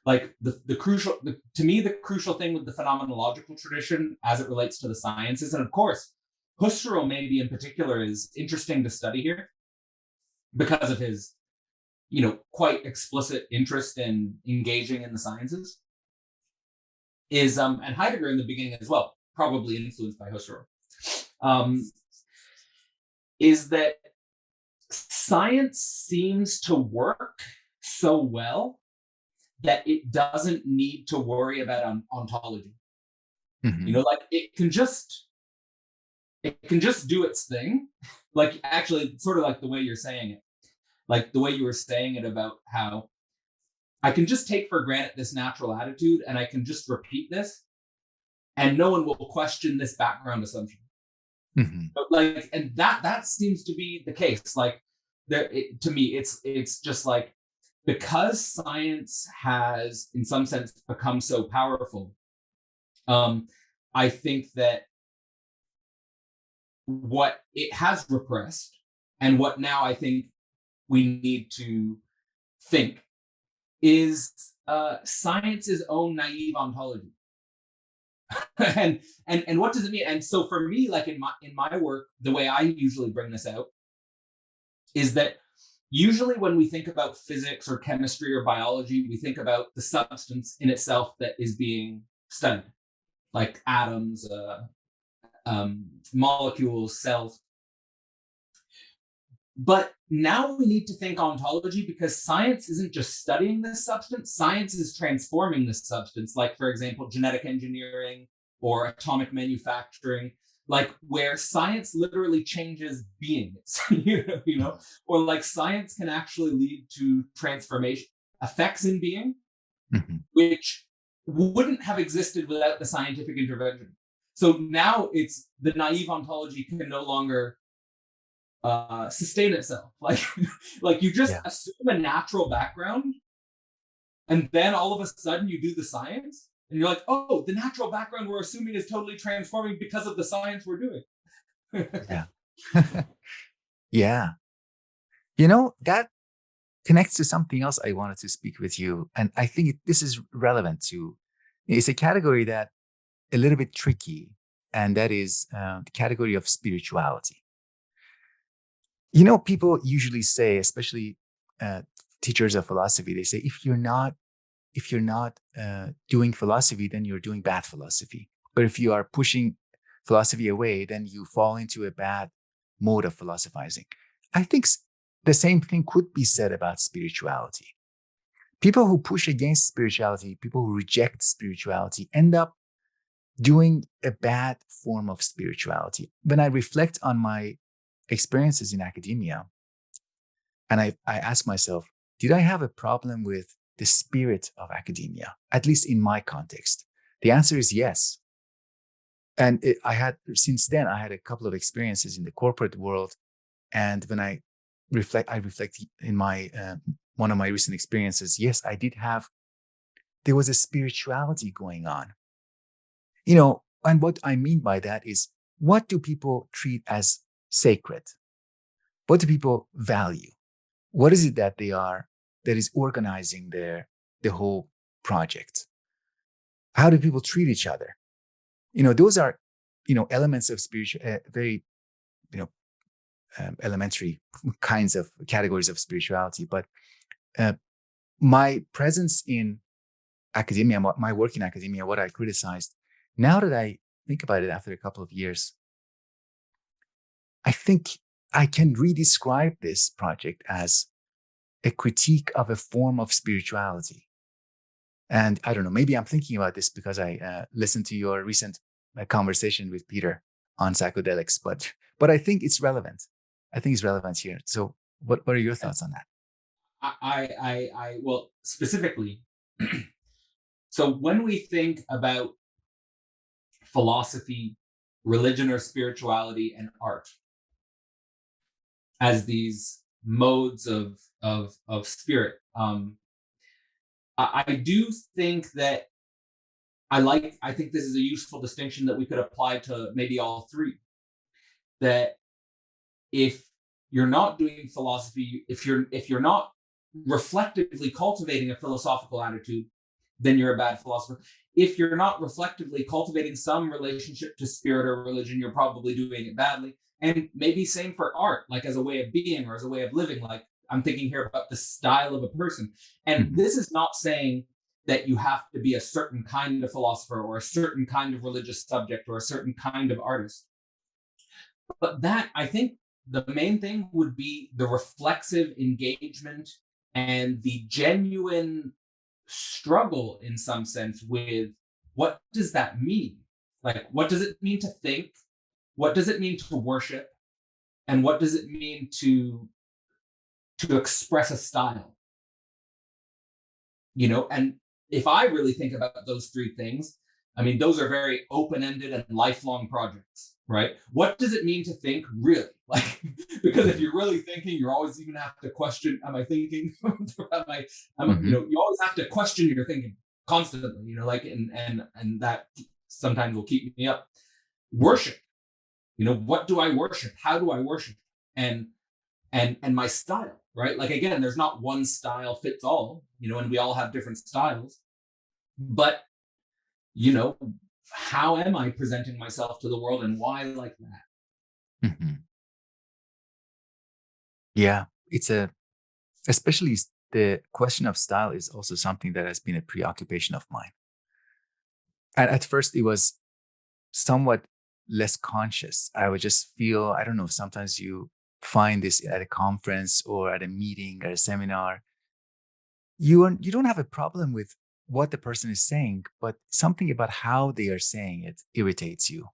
Like to me, the crucial thing with the phenomenological tradition as it relates to the sciences, and of course, Husserl maybe in particular is interesting to study here because of his, quite explicit interest in engaging in the sciences, is and Heidegger in the beginning as well, probably influenced by Husserl, um, is that science seems to work so well that it doesn't need to worry about ontology. Mm-hmm. Like it can just do its thing. Like actually, sort of like the way you're saying it, like the way you were saying it about how I can just take for granted this natural attitude and I can just repeat this and no one will question this background assumption. Mm-hmm. But like, and that seems to be the case. Like to me, it's just like, because science has in some sense become so powerful, I think that what it has repressed and what now I think we need to think is science's own naive ontology. and what does it mean? And so for me, like in my work, the way I usually bring this out is that usually when we think about physics or chemistry or biology, we think about the substance in itself that is being studied, like atoms, molecules, cells. But now we need to think ontology, because science isn't just studying this substance, science is transforming this substance, like, for example, genetic engineering or atomic manufacturing, like where science literally changes beings, or like science can actually lead to transformation effects in being, Mm-hmm. which wouldn't have existed without the scientific intervention. So now it's the naive ontology can no longer sustain itself. Like, like you just Yeah. assume a natural background, and then all of a sudden you do the science, and you're like, oh, the natural background we're assuming is totally transforming because of the science we're doing. Yeah. Yeah. You know, connects to something else I wanted to speak with you. And I think this is relevant to, it's a category that a little bit tricky, and that is the category of spirituality. People usually say, especially teachers of philosophy, they say if you're not doing philosophy, then you're doing bad philosophy. But if you are pushing philosophy away, then you fall into a bad mode of philosophizing. I think the same thing could be said about spirituality. People who push against spirituality, people who reject spirituality, end up doing a bad form of spirituality. When I reflect on my experiences in academia, and I ask myself, did I have a problem with the spirit of academia, at least in my context? The answer is yes. And since then, I had a couple of experiences in the corporate world. And when I reflect in my, one of my recent experiences, yes, there was a spirituality going on. And what I mean by that is, what do people treat as sacred? What do people value? What is it that that is organizing the whole project? How do people treat each other? Those are, elements of spiritual, very, elementary kinds of categories of spirituality. But my presence in academia, my work in academia, what I criticized, now that I think about it after a couple of years, I think I can redescribe this project as a critique of a form of spirituality. And I don't know, maybe I'm thinking about this because I listened to your recent conversation with Peter on psychedelics, but I think it's relevant. I think it's relevant here. So what are your thoughts on that? Well, specifically, so when we think about philosophy, religion or spirituality, and art as these modes of spirit, I do think that I think this is a useful distinction that we could apply to maybe all three. That if you're not doing philosophy, if you're not reflectively cultivating a philosophical attitude, then you're a bad philosopher. If you're not reflectively cultivating some relationship to spirit or religion, you're probably doing it badly. And maybe same for art, like as a way of being or as a way of living. Like I'm thinking here about the style of a person. And Mhm. this is not saying that you have to be a certain kind of philosopher or a certain kind of religious subject or a certain kind of artist. But that, I think, the main thing would be the reflexive engagement and the genuine struggle in some sense with what does that mean? Like, what does it mean to think? What does it mean to worship? And what does it mean to express a style? And if I really think about those three things, I mean, those are very open-ended and lifelong projects, right? What does it mean to think really? Like, because if you're really thinking, you're always even have to question, am I thinking? Mhm. You always have to question your thinking constantly, like, and that sometimes will keep me up. Worship, what do I worship? How do I worship? And and my style, right? Like again, there's not one style fits all, and we all have different styles. But you know, how am I presenting myself to the world and why like that? Mhm. Yeah, especially the question of style is also something that has been a preoccupation of mine. And at first, it was somewhat less conscious. I would just feel, I don't know, sometimes you find this at a conference or at a meeting, at a seminar. You don't have a problem with what the person is saying, but something about how they are saying it irritates you.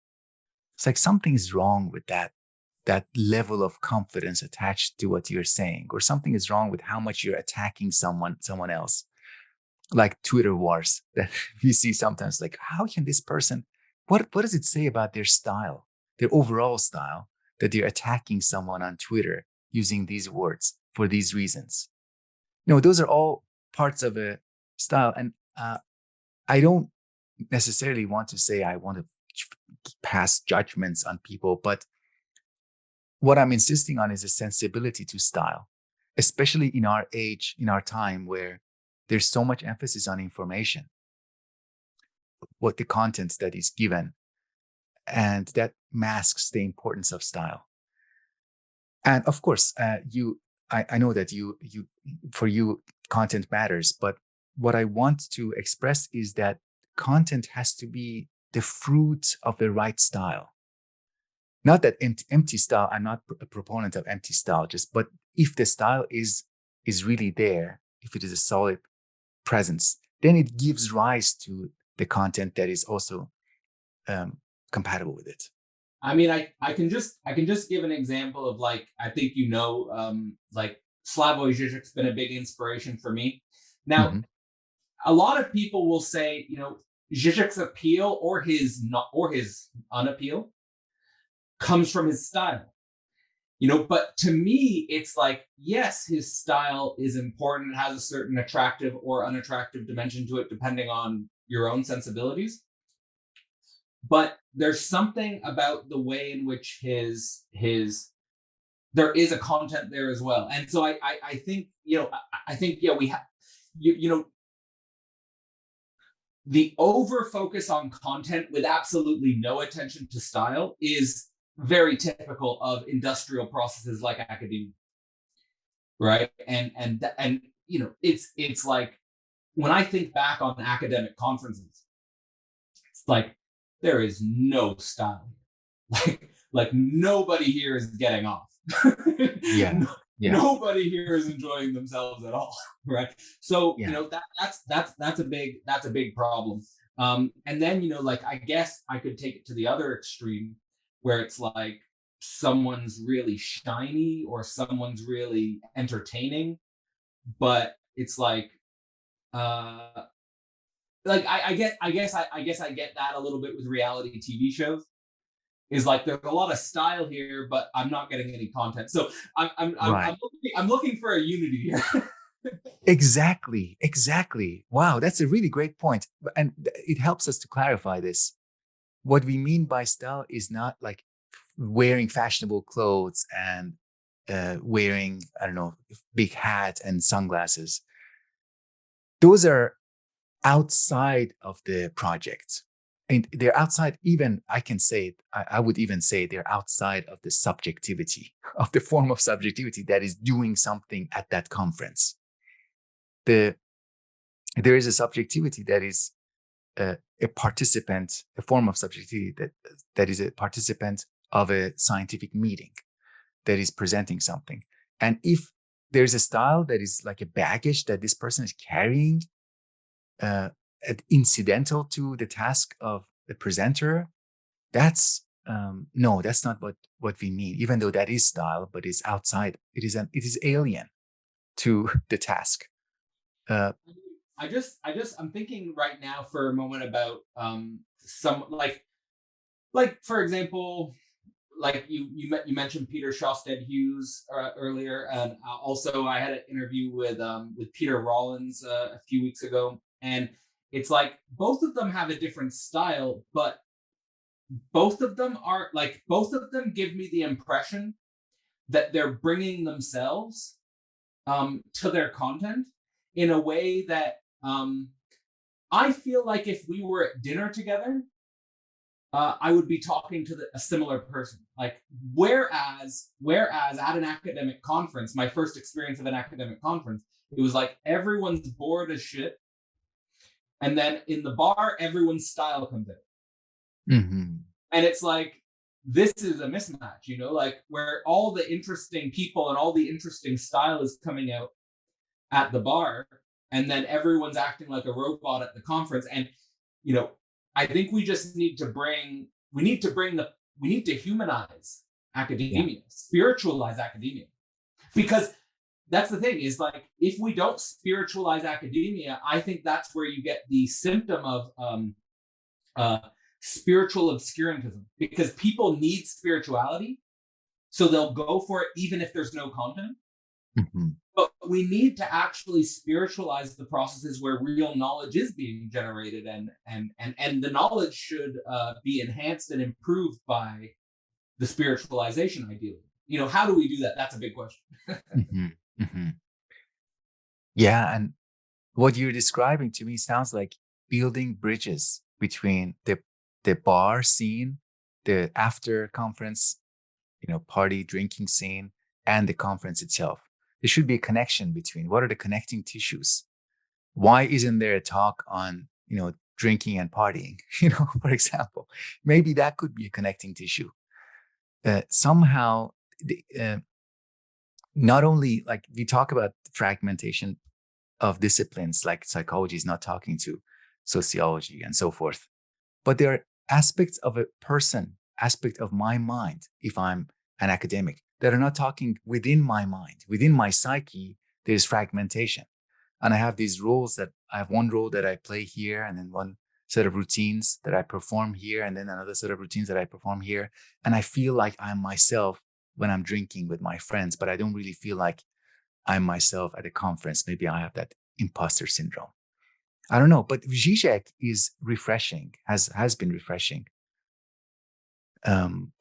It's like something is wrong with that level of confidence attached to what you're saying, or something is wrong with how much you're attacking someone else. Like Twitter wars that we see sometimes. Like, how can this person? What does it say about their style, their overall style, that they're attacking someone on Twitter using these words for these reasons? Those are all parts of a style, and I don't necessarily want to say I want to pass judgments on people, but what I'm insisting on is a sensibility to style, especially in our age, in our time where there's so much emphasis on information, what the content that is given, and that masks the importance of style. And of course, I know that for you, content matters, but what I want to express is that content has to be the fruit of the right style. Not that empty style. I'm not a proponent of empty style, but if the style is really there, if it is a solid presence, then it gives rise to the content that is also compatible with it. I mean, I can just give an example of, like, I think, like, Slavoj Žižek's been a big inspiration for me. Now, Mm-hmm. a lot of people will say, Žižek's appeal or his unappeal comes from his style. But to me, it's like, yes, his style is important. It has a certain attractive or unattractive dimension to it, depending on your own sensibilities. But there's something about the way in which there is a content there as well. And so I think, yeah, we have, the over focus on content with absolutely no attention to style is very typical of industrial processes like academia, right? And it's like, when I think back on academic conferences, it's like there is no style. Like nobody here is getting off. Yeah. Yeah. Nobody here is enjoying themselves at all, right? So Yeah. that's a big problem. And then, like, I guess I could take it to the other extreme, where it's like someone's really shiny or someone's really entertaining, but it's uh I get that a little bit with reality TV shows. Is like, there's a lot of style here, but I'm not getting any content. So Right. I'm looking for a unity here. Exactly. Exactly. Wow, that's a really great point. And it helps us to clarify this. What we mean by style is not like wearing fashionable clothes and wearing, I don't know, big hat and sunglasses. Those are outside of the project. And they're outside, even I can say it, I would even say they're outside of the subjectivity, of the form of subjectivity that is doing something at that conference. There is a subjectivity that is a participant, a form of subjectivity that is a participant of a scientific meeting that is presenting something. And if there's a style that is like a baggage that this person is carrying, uh, incidental to the task of the presenter, that's no, that's not what we mean. Even though that is style, but it's outside. It is alien to the task. Uh, I'm thinking right now for a moment about some, for example, like you mentioned Peter Shosted Hughes earlier, and also I had an interview with Peter Rollins a few weeks ago, and it's like both of them have a different style, but both of them give me the impression that they're bringing themselves to their content in a way that I feel like if we were at dinner together, I would be talking to a similar person. Like, whereas at an academic conference, my first experience of an academic conference, it was like everyone's bored as shit, and then in the bar, everyone's style comes in, mhm. and it's like, this is a mismatch, like, where all the interesting people and all the interesting style is coming out at the bar, and then everyone's acting like a robot at the conference. And you know I think we just need to humanize Yeah. academia, spiritualize academia, because that's the thing, is like, if we don't spiritualize academia, I think that's where you get the symptom of uh, spiritual obscurantism, because people need spirituality, so they'll go for it even if there's no content. Mhm. But we need to actually spiritualize the processes where real knowledge is being generated, and the knowledge should be enhanced and improved by the spiritualization, ideally. How do we do that? That's a big question. Mhm. Hmm. Yeah. And what you're describing to me sounds like building bridges between the bar scene, the after conference, party drinking scene, and the conference itself. There should be a connection between what are the connecting tissues. Why isn't there a talk on, drinking and partying? For example, maybe that could be a connecting tissue. Somehow, not only like we talk about fragmentation of disciplines, like psychology is not talking to sociology and so forth, but there are aspects of a person, aspect of my mind, if I'm an academic, that are not talking within my mind, within my psyche. There's fragmentation. And I have these roles that I have one role that I play here, and then one set of routines that I perform here, and then another set of routines that I perform here. And I feel like I'm myself when I'm drinking with my friends, but I don't really feel like I'm myself at a conference. Maybe I have that imposter syndrome. I don't know, but Zizek is refreshing, has been refreshing.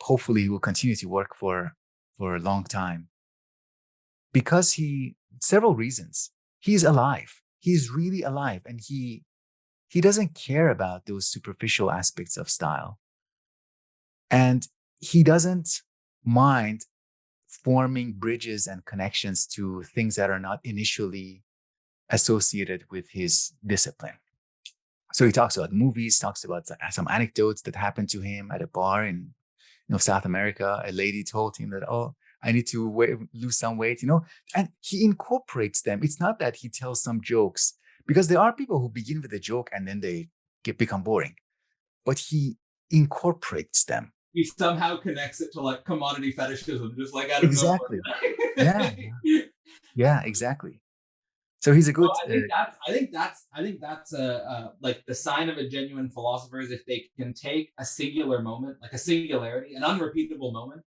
Hopefully, he will continue to work for a long time because several reasons. He's alive. He's really alive, and he doesn't care about those superficial aspects of style, and he doesn't mind forming bridges and connections to things that are not initially associated with his discipline. So he talks about movies, talks about some anecdotes that happened to him at a bar in South America. A lady told him that, oh, I need to lose some weight, and he incorporates them. It's not that he tells some jokes, because there are people who begin with a joke and then they become boring, but he incorporates them. He somehow connects it to like commodity fetishism, just like out of Exactly. Yeah, nowhere. yeah, exactly. So he's a So good. I think that's like the sign of a genuine philosopher is if they can take a singular moment, like a singularity, an unrepeatable moment,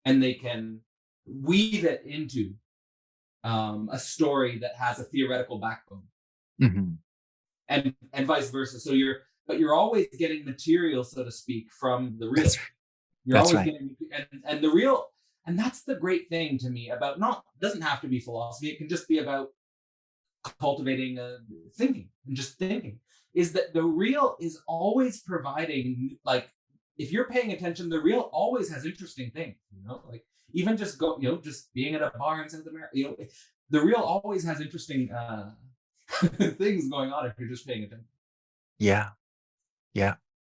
and they can weave it into a story that has a theoretical backbone, Mhm. and vice versa. So you're always getting material, so to speak, from the real. That's right. You're That's always right. getting and the real, and that's the great thing to me about not doesn't have to be philosophy. It can just be about cultivating thinking and just thinking. Is that the real is always providing, like, if you're paying attention, the real always has interesting things. Like even just just being at a bar in South America. The real always has interesting things going on if you're just paying attention. Yeah. Yeah.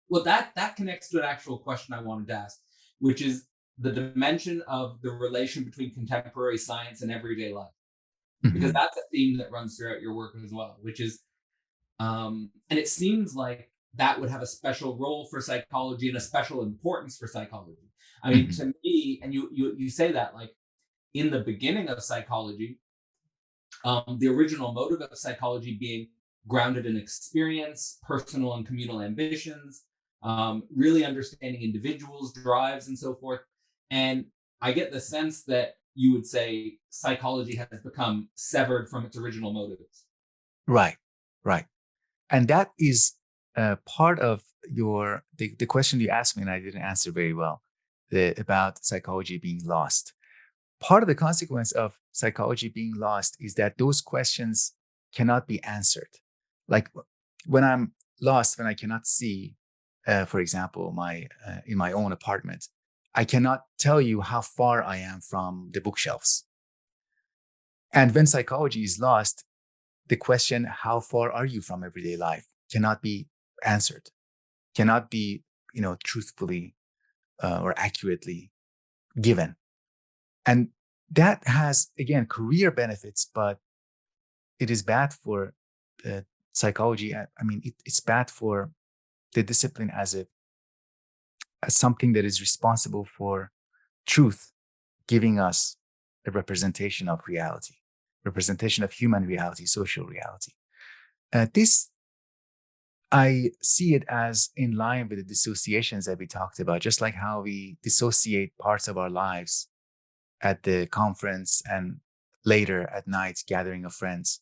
Well, that connects to an actual question I wanted to ask, which is the dimension of the relation between contemporary science and everyday life, because Mhm. that's a theme that runs throughout your work as well, which is and it seems like that would have a special role for psychology and a special importance for psychology. I mean, Mhm. to me, and you say that, like, in the beginning of psychology, the original motive of psychology being grounded in experience, personal and communal ambitions, really understanding individuals, drives, and so forth. And I get the sense that you would say psychology has become severed from its original motives. Right. Right. And that is part of the question you asked me, and I didn't answer very well, about psychology being lost. Part of the consequence of psychology being lost is that those questions cannot be answered. Like when I'm lost, when I cannot see, for example, my in my own apartment, I cannot tell you how far I am from the bookshelves. And when psychology is lost, the question, how far are you from everyday life, cannot be answered, cannot be, truthfully or accurately given. And that has, again, career benefits, but it is bad for psychology. I mean, it's bad for the discipline as something that is responsible for truth, giving us a representation of reality, representation of human reality, social reality. This I see it as in line with the dissociations that we talked about, just like how we dissociate parts of our lives at the conference and later at night gathering of friends.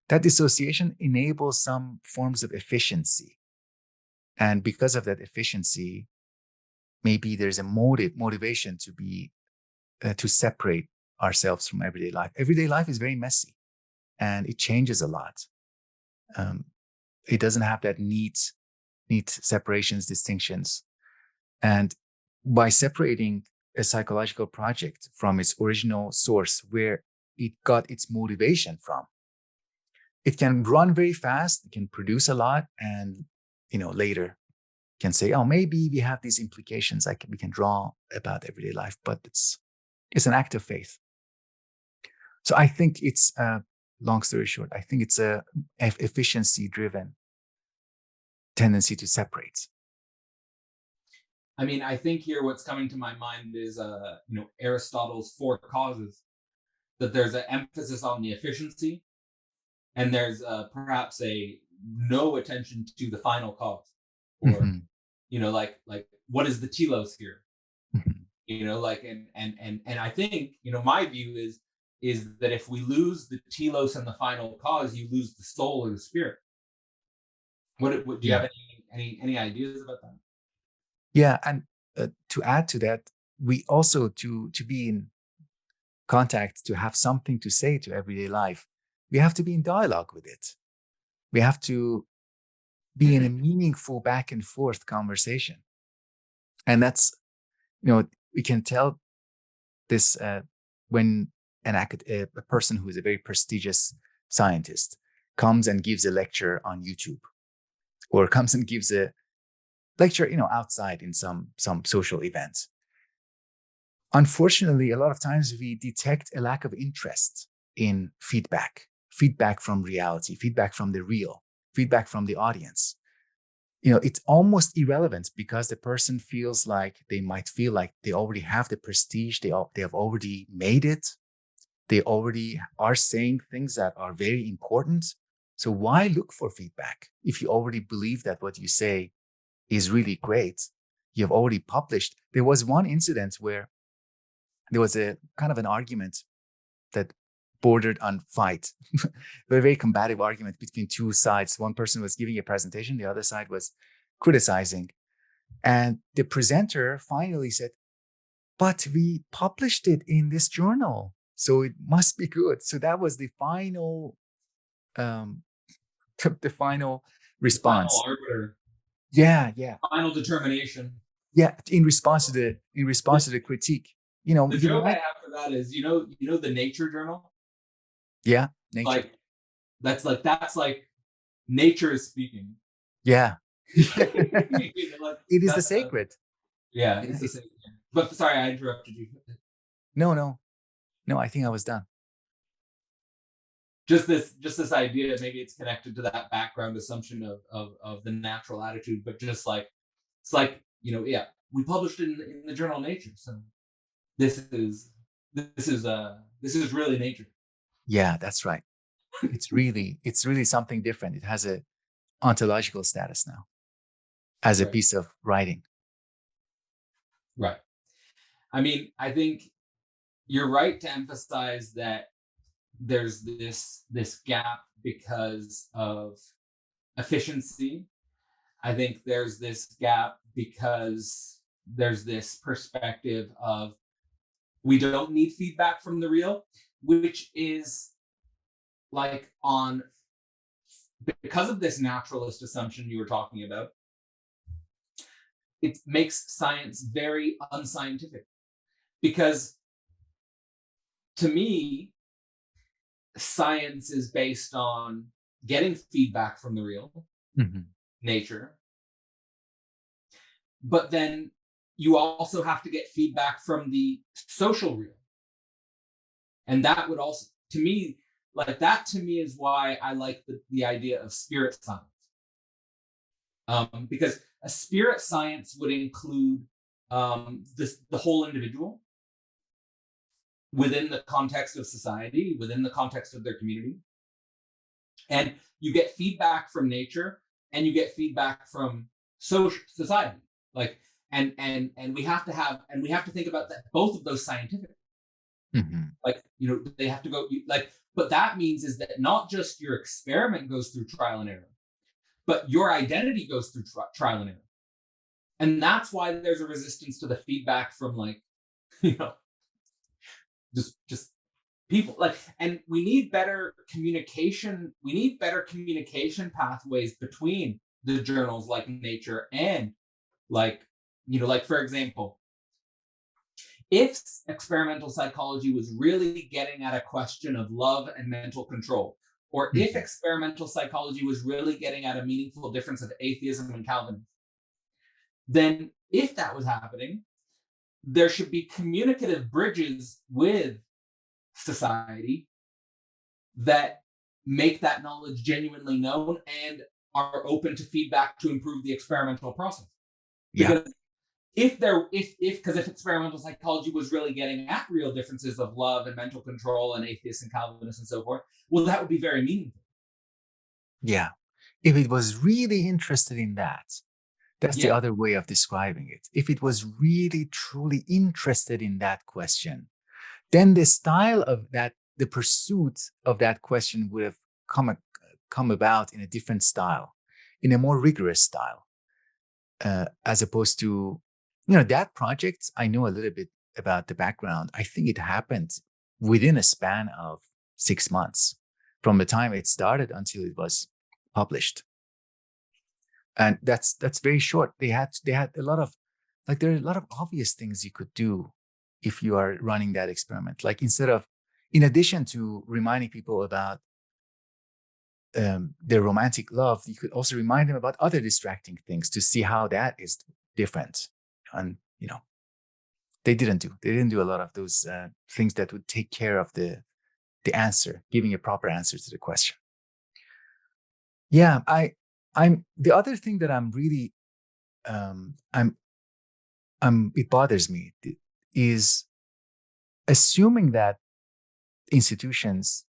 That dissociation enables some forms of efficiency. And because of that efficiency, maybe there's a motivation to separate ourselves from everyday life. Everyday life is very messy and it changes a lot. It doesn't have that neat separations, distinctions. And by separating a psychological project from its original source, where it got its motivation from, it can run very fast, it can produce a lot, and later can say, oh, maybe we have these implications we can draw about everyday life, but it's an act of faith. So I think it's long story short, I think it's a efficiency driven tendency to separate. I mean, I think here what's coming to my mind is, Aristotle's four causes. That there's an emphasis on the efficiency, and there's perhaps a no attention to the final cause, or Mm-hmm. like what is the telos here? Mm-hmm. Like and I think my view is that if we lose the telos and the final cause, you lose the soul or the spirit. What do you Yeah. have any ideas about that? Yeah, and to add to that, we also to be in contact, to have something to say to everyday life, we have to be in dialogue with it. We have to be in a meaningful back and forth conversation, and that's we can tell this when a person who is a very prestigious scientist comes and gives a lecture on YouTube, or comes and gives a lecture outside in some social events. Unfortunately, a lot of times we detect a lack of interest in feedback from reality, feedback from the real, feedback from the audience. It's almost irrelevant because the person might feel like they already have the prestige, they have already made it, they already are saying things that are very important. So why look for feedback if you already believe that what you say is really great? You have already published. There was one incident where there was a kind of an argument that bordered on fight, a very combative argument between two sides. One person was giving a presentation, the other side was criticizing. And the presenter finally said, but we published it in this journal, so it must be good. So that was the final, um, the final The final response. arbiter, Yeah, yeah, final determination. yeah. In response to the critique, The you joke I might, have for that is, the Nature Journal. yeah, nature, Like that's like nature is speaking. yeah. Like It is the that's sacred. yeah, Yeah, it's the it's same. But sorry, I interrupted you. no. I think I was done. Just this idea, maybe it's connected to that background assumption of the natural attitude, but just like it's like yeah, we published it in the journal Nature, so this is this is really nature. Yeah, that's right. It's really something different. It has a ontological status now as a Right, piece of writing. right. I mean, I think you're right to emphasize that there's this gap because of efficiency. I think there's this gap because there's this perspective of we don't need feedback from the real, which is like on because of this naturalist assumption you were talking about, it makes science very unscientific. Because to me, science is based on getting feedback from the real, Mhm. nature, but then you also have to get feedback from the social real. And that would also, to me, like that to me is why I like the idea of spirit science. Because a spirit science would include the whole individual within the context of society, within the context of their community. And you get feedback from nature and you get feedback from social society. Like and we have to think about that both of those scientific. Mhm. Like, they have to go like, but that means is that not just your experiment goes through trial and error, but your identity goes through trial and error. And that's why there's a resistance to the feedback from like, you know, just people like, and we need better communication pathways between the journals like Nature and, like, like, for example, if experimental psychology was really getting at a question of love and mental control, or if Mhm. experimental psychology was really getting at a meaningful difference of atheism and Calvinism, then if that was happening, there should be communicative bridges with society that make that knowledge genuinely known and are open to feedback to improve the experimental process. Yeah. Because if experimental psychology was really getting at real differences of love and mental control and atheists and Calvinists and so forth, well, that would be very meaningful. Yeah. If it was really interested in that, that's the Yeah, other way of describing it. If it was really, truly interested in that question, then the style of that, the pursuit of that question would have come about in a different style, in a more rigorous style, as opposed to, that project. I know a little bit about the background. I think it happened within a span of 6 months from the time it started until it was published, and that's very short. They had a lot of, like, there are a lot of obvious things you could do if you are running that experiment. Like, in addition to reminding people about their romantic love, you could also remind them about other distracting things to see how that is different. And they didn't do a lot of those things that would take care of the answer, giving a proper answer to the question. Yeah, I'm the other thing that I'm really I'm it bothers me is assuming that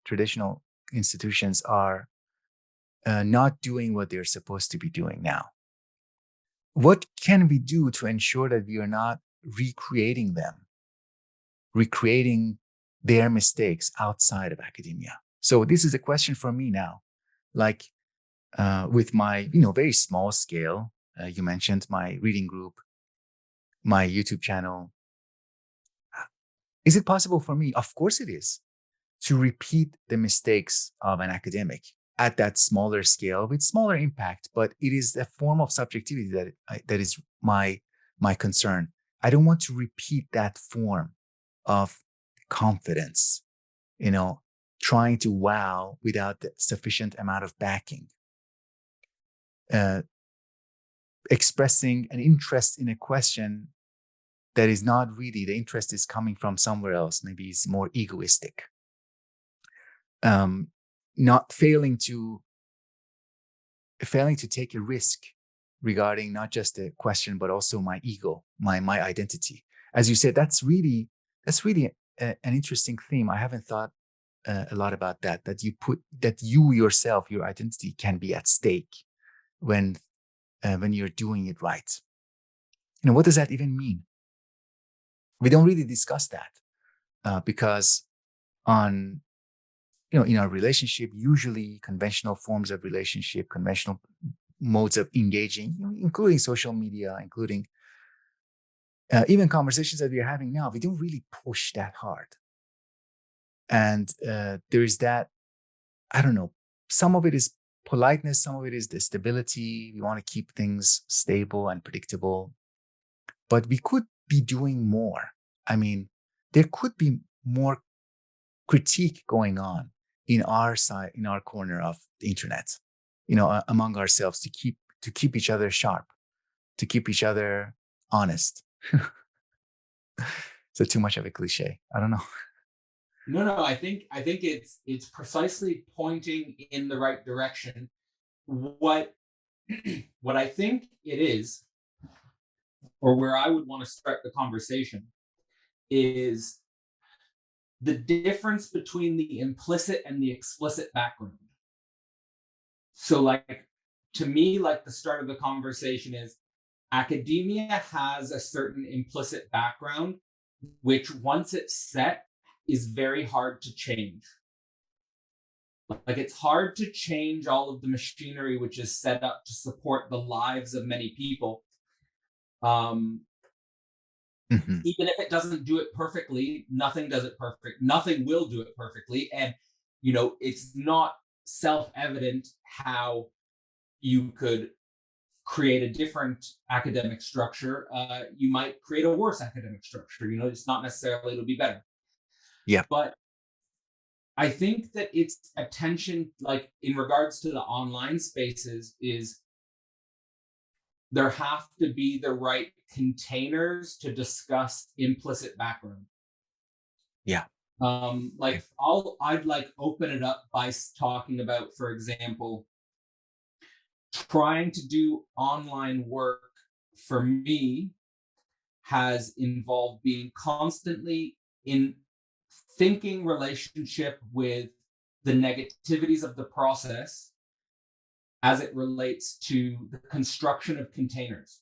traditional institutions, are not doing what they're supposed to be doing now. What can we do to ensure that we are not recreating their mistakes outside of academia? So this is a question for me now. Like, with my, very small scale, you mentioned my reading group, my YouTube channel. Is it possible for me? Of course it is, to repeat the mistakes of an academic at that smaller scale with smaller impact, but it is a form of subjectivity that is my concern. I don't want to repeat that form of confidence, you know, trying to wow without the sufficient amount of backing, uh, expressing an interest in a question that is not really, the interest is coming from somewhere else. Maybe it's more egoistic. Um, Not failing to take a risk regarding not just the question but also my ego, my identity. As you said, that's really an interesting theme. I haven't thought a lot about that you yourself, your identity, can be at stake when you're doing it right. What does that even mean? We don't really discuss that, because on in our relationship, usually conventional forms of relationship, conventional modes of engaging, including social media, including even conversations that we're having now, we don't really push that hard. And there is that, I don't know, some of it is politeness, some of it is the stability. We want to keep things stable and predictable, but we could be doing more. I mean, there could be more critique going on in our side, in our corner of the internet, among ourselves, to keep each other sharp, to keep each other honest. So too much of a cliche. I don't know. no, I think it's precisely pointing in the right direction. What what I think it is, or where I would want to start the conversation, is the difference between the implicit and the explicit background. So, like, to me, like, the start of the conversation is academia has a certain implicit background, which once it's set is very hard to change. Like, it's hard to change all of the machinery which is set up to support the lives of many people. Um, Mhm. Even if it doesn't do it perfectly, nothing does it perfect. Nothing will do it perfectly. And, it's not self evident how you could create a different academic structure. You might create a worse academic structure. It's not necessarily it'll be better. Yeah. But I think that its attention, like in regards to the online spaces, is there have to be the right containers to discuss implicit background. Yeah. Like I'd like open it up by talking about, for example, trying to do online work for me has involved being constantly in thinking relationship with the negativities of the process as it relates to the construction of containers.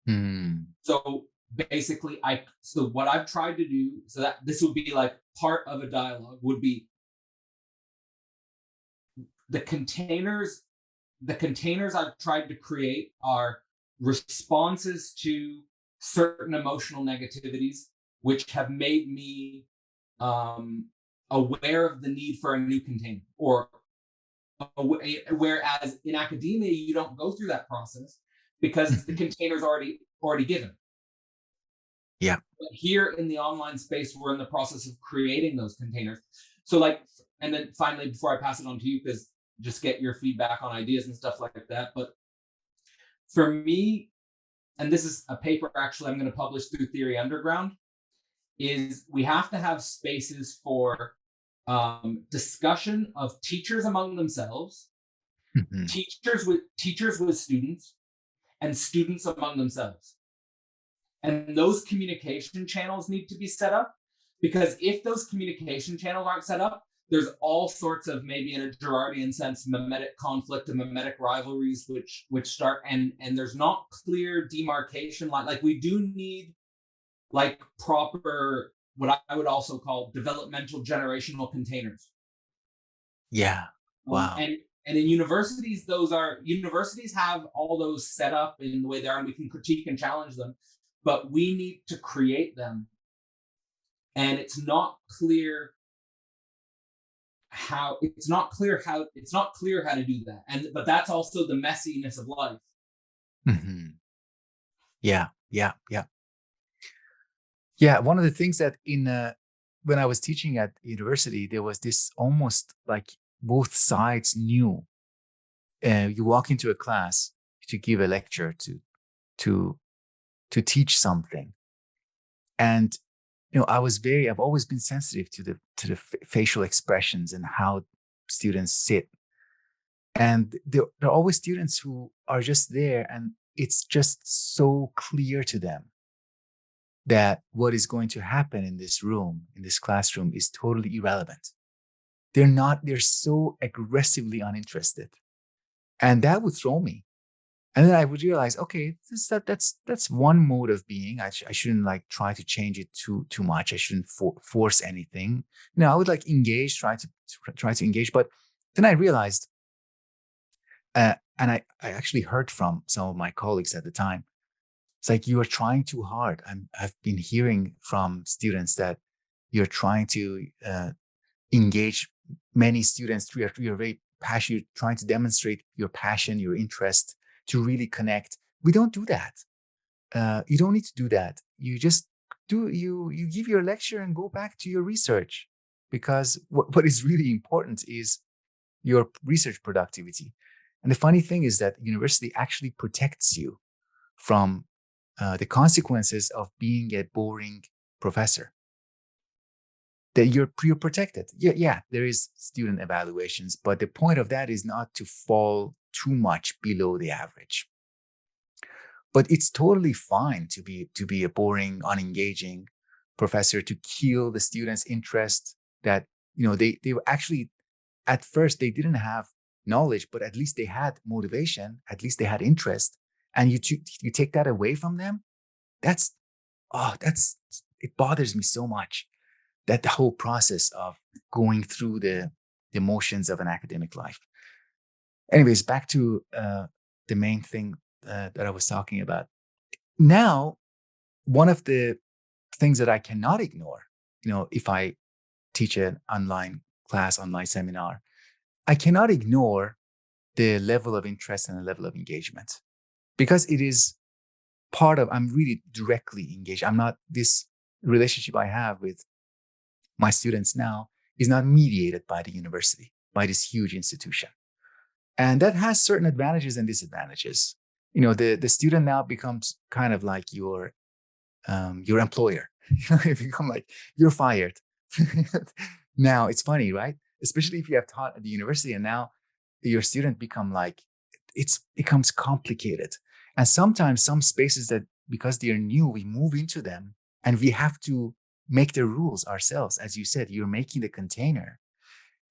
Mm. So basically, so what I've tried to do, so that this would be like part of a dialogue, would be the containers. The containers I've tried to create are responses to certain emotional negativities, which have made me aware of the need for a new container. Or whereas in academia, you don't go through that process because the Mhm. container's already given. Yeah. But here in the online space, we're in the process of creating those containers. So like, and then finally, before I pass it on to you, because just get your feedback on ideas and stuff like that. But for me, and this is a paper actually I'm going to publish through Theory Underground, is we have to have spaces for discussion of teachers among themselves, Mhm. teachers with students, and students among themselves. And those communication channels need to be set up, because if those communication channels aren't set up, there's all sorts of, maybe in a Girardian sense, mimetic conflict and mimetic rivalries which start, and there's not clear demarcation line. Like we do need like proper, what I would also call developmental generational containers. Yeah. Um, Wow. and and in universities, universities have all those set up in the way they are, and we can critique and challenge them, but we need to create them. And it's not clear how to do that. But that's also the messiness of life. Mhm. Yeah. Yeah. Yeah. Yeah. One of the things that when I was teaching at university, there was this almost like both sides knew. You walk into a class to give a lecture to to teach something, and I've always been sensitive to the facial expressions and how students sit. And there are always students who are just there, and it's just so clear to them that what is going to happen in this room, in this classroom, is totally irrelevant. They're so aggressively uninterested. And that would throw me. And then I would realize, okay, that's one mode of being. I shouldn't like try to change it too much. I shouldn't force anything. I would like engage, try to engage. But then I realized, and I actually heard from some of my colleagues at the time, it's like you are trying too hard. I've been hearing from students that you're trying to engage many students. You're very passionate. You're trying to demonstrate your passion, your interest, to really connect. We don't do that. You don't need to do that. You just you give your lecture and go back to your research, because what is really important is your research productivity. And the funny thing is that university actually protects you from the consequences of being a boring professor. That you're protected. Yeah, yeah, there is student evaluations, but the point of that is not to fall too much below the average. But it's totally fine to be a boring, unengaging professor, to kill the students' interest. That they were actually, at first they didn't have knowledge, but at least they had motivation, at least they had interest, and you take that away from them. That's that's it bothers me so much, that the whole process of going through the motions of an academic life. Anyways, back to the main thing that I was talking about. Now, one of the things that I cannot ignore, if I teach an online class, online seminar, I cannot ignore the level of interest and the level of engagement, because it is I'm really directly engaged. This relationship I have with my students now is not mediated by the university, by this huge institution. And that has certain advantages and disadvantages. The student now becomes kind of like your employer. You become like, you're fired. Now it's funny, right? Especially if you have taught at the university and now your student become like, it becomes complicated. And sometimes some spaces that, because they are new, we move into them and we have to make the rules ourselves. As you said, you're making the container.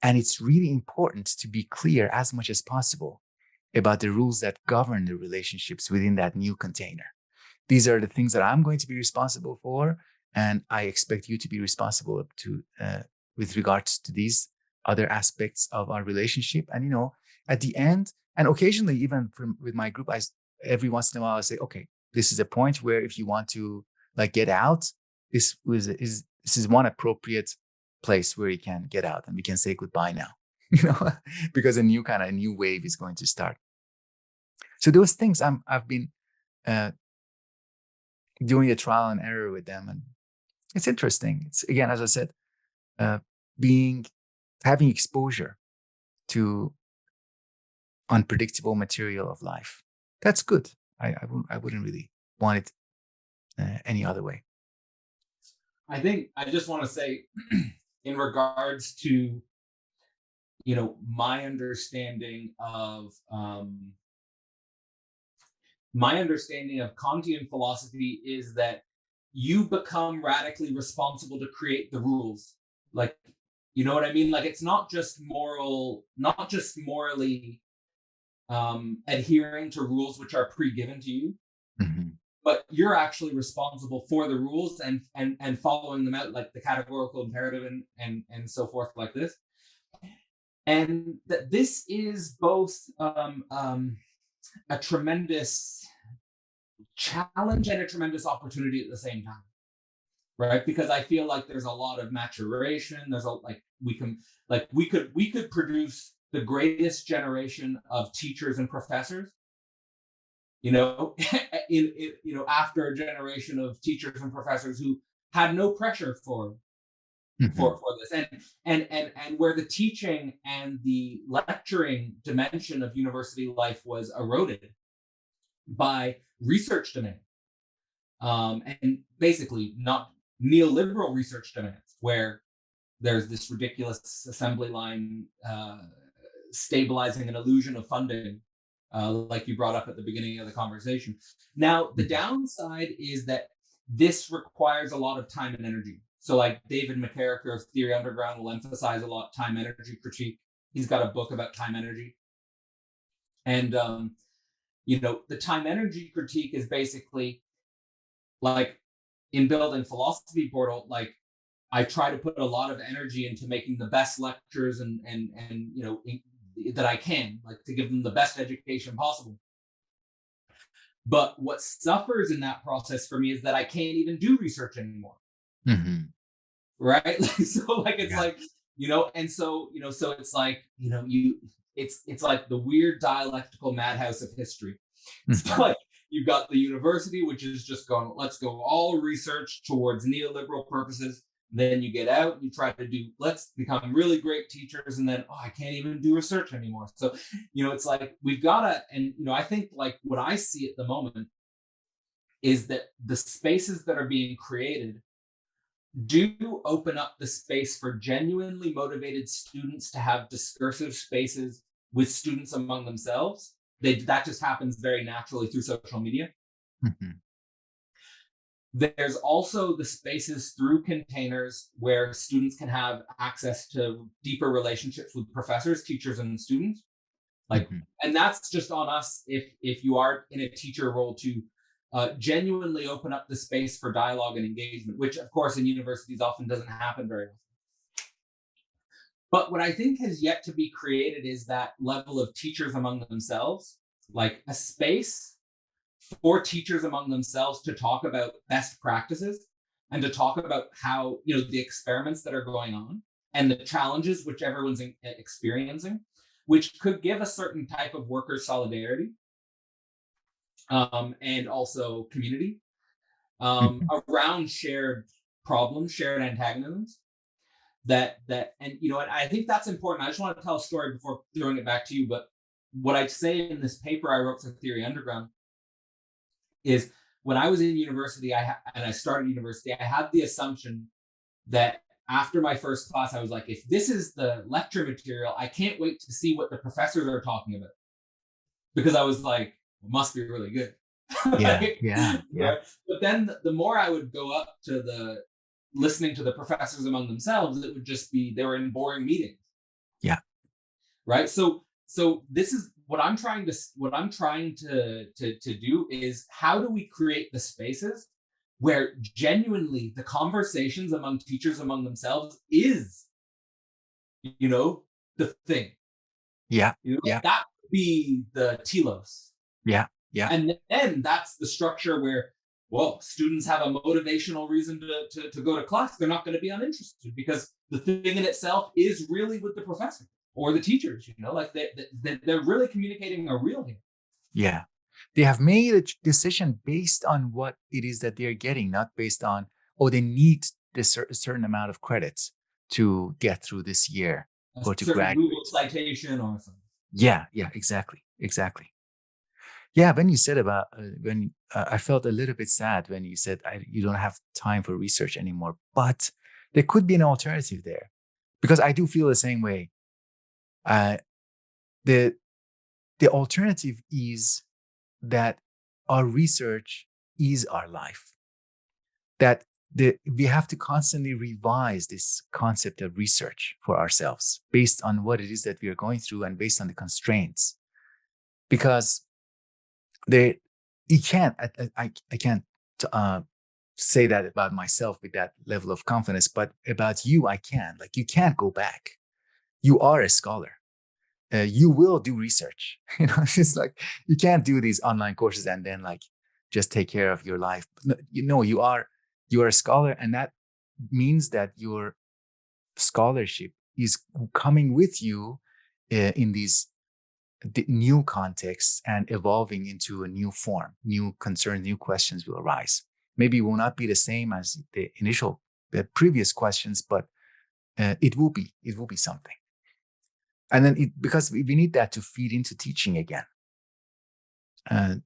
And it's really important to be clear as much as possible about the rules that govern the relationships within that new container. These are the things that I'm going to be responsible for, and I expect you to be responsible to with regards to these other aspects of our relationship. And at the end, and occasionally even with my group, every once in a while I say, okay, this is a point where if you want to like get out, this is one appropriate place where you can get out and we can say goodbye now, because a new wave is going to start. So those things I've been doing a trial and error with them, and it's interesting. It's, again, as I said, uh, having exposure to unpredictable material of life. That's good. I wouldn't really want it any other way. I think I just want to say, in regards to my understanding of Kantian philosophy is that you become radically responsible to create the rules. Like, you know what I mean? Like, it's not just morally adhering to rules which are pre-given to you, Mm-hmm. but you're actually responsible for the rules and following them out, like the categorical imperative and so forth, like this. And that this is both a tremendous challenge and a tremendous opportunity at the same time, right? Because I feel like there's a lot of maturation. There's we could produce the greatest generation of teachers and professors, after a generation of teachers and professors who had no pressure for Mm-hmm. this, and where the teaching and the lecturing dimension of university life was eroded by research demand, and basically not neoliberal research demands, where there's this ridiculous assembly line stabilizing an illusion of funding, like you brought up at the beginning of the conversation. Now, the downside is that this requires a lot of time and energy. So, like David McCarricker of Theory Underground will emphasize a lot time energy critique. He's got a book about time energy, and the time energy critique is basically like, in building Philosophy Portal, like, I try to put a lot of energy into making the best lectures and that I can, like, to give them the best education possible. But what suffers in that process for me is that I can't even do research anymore. Mm-hmm. Right? So like it's Yeah. like, and so it's like, it's like the weird dialectical madhouse of history. It's Mm-hmm. like you've got the university, which is just going, let's go all research towards neoliberal purposes. Then you get out, you try to do, let's become really great teachers, and then, I can't even do research anymore. So, it's like we've got to, and I think like what I see at the moment is that the spaces that are being created do open up the space for genuinely motivated students to have discursive spaces with students among themselves. That just happens very naturally through social media. Mm-hmm. There's also the spaces through containers where students can have access to deeper relationships with professors, teachers, and students. Like, Mm-hmm. and that's just on us if you are in a teacher role to genuinely open up the space for dialogue and engagement, which of course in universities often doesn't happen very often. But what I think has yet to be created is that level of teachers among themselves, like a space for teachers among themselves to talk about best practices and to talk about how, the experiments that are going on and the challenges which everyone's experiencing, which could give a certain type of worker solidarity, and also community, Mhm. around shared problems, shared antagonisms. And and I think that's important. I just want to tell a story before throwing it back to you. But what I say in this paper I wrote for Theory Underground is, when I was in university, and I started university, I had the assumption that after my first class, I was like, if this is the lecture material, I can't wait to see what the professors are talking about, because I was like, it must be really good. Yeah, Like, yeah, yeah, right? But then the more I would go up to the listening to the professors among themselves, it would just be they were in boring meetings, yeah, right? So this is what I'm trying to do is, how do we create the spaces where genuinely the conversations among teachers among themselves is, you know, the thing. yeah, Like yeah, that would be the telos. yeah, yeah, And then that's the structure where, well, students have a motivational reason to go to class. They're not going to be uninterested, because the thing in itself is really with the professor or the teachers, like they're really communicating a real here. yeah. They have made a decision based on what it is that they're getting, not based on, oh, they need this certain amount of credits to get through this year A or to certain Google graduate. citation or something. Yeah, yeah, exactly, exactly. Yeah, when you said about when I felt a little bit sad when you said you don't have time for research anymore, but there could be an alternative there, because I do feel the same way. Uh, the the alternative is that our research is our life. That we have to constantly revise this concept of research for ourselves based on what it is that we are going through and based on the constraints, because they you can't I can't say that about myself with that level of confidence, but about you I can. Like, you can't go back. You are a scholar. You will do research. It's like you can't do these online courses and then like just take care of your life. No, you are a scholar, and that means that your scholarship is coming with you in these new contexts and evolving into a new form. New concerns, new questions will arise. Maybe it will not be the same as the previous questions, but it will be something. And then because we need that to feed into teaching again. Uh,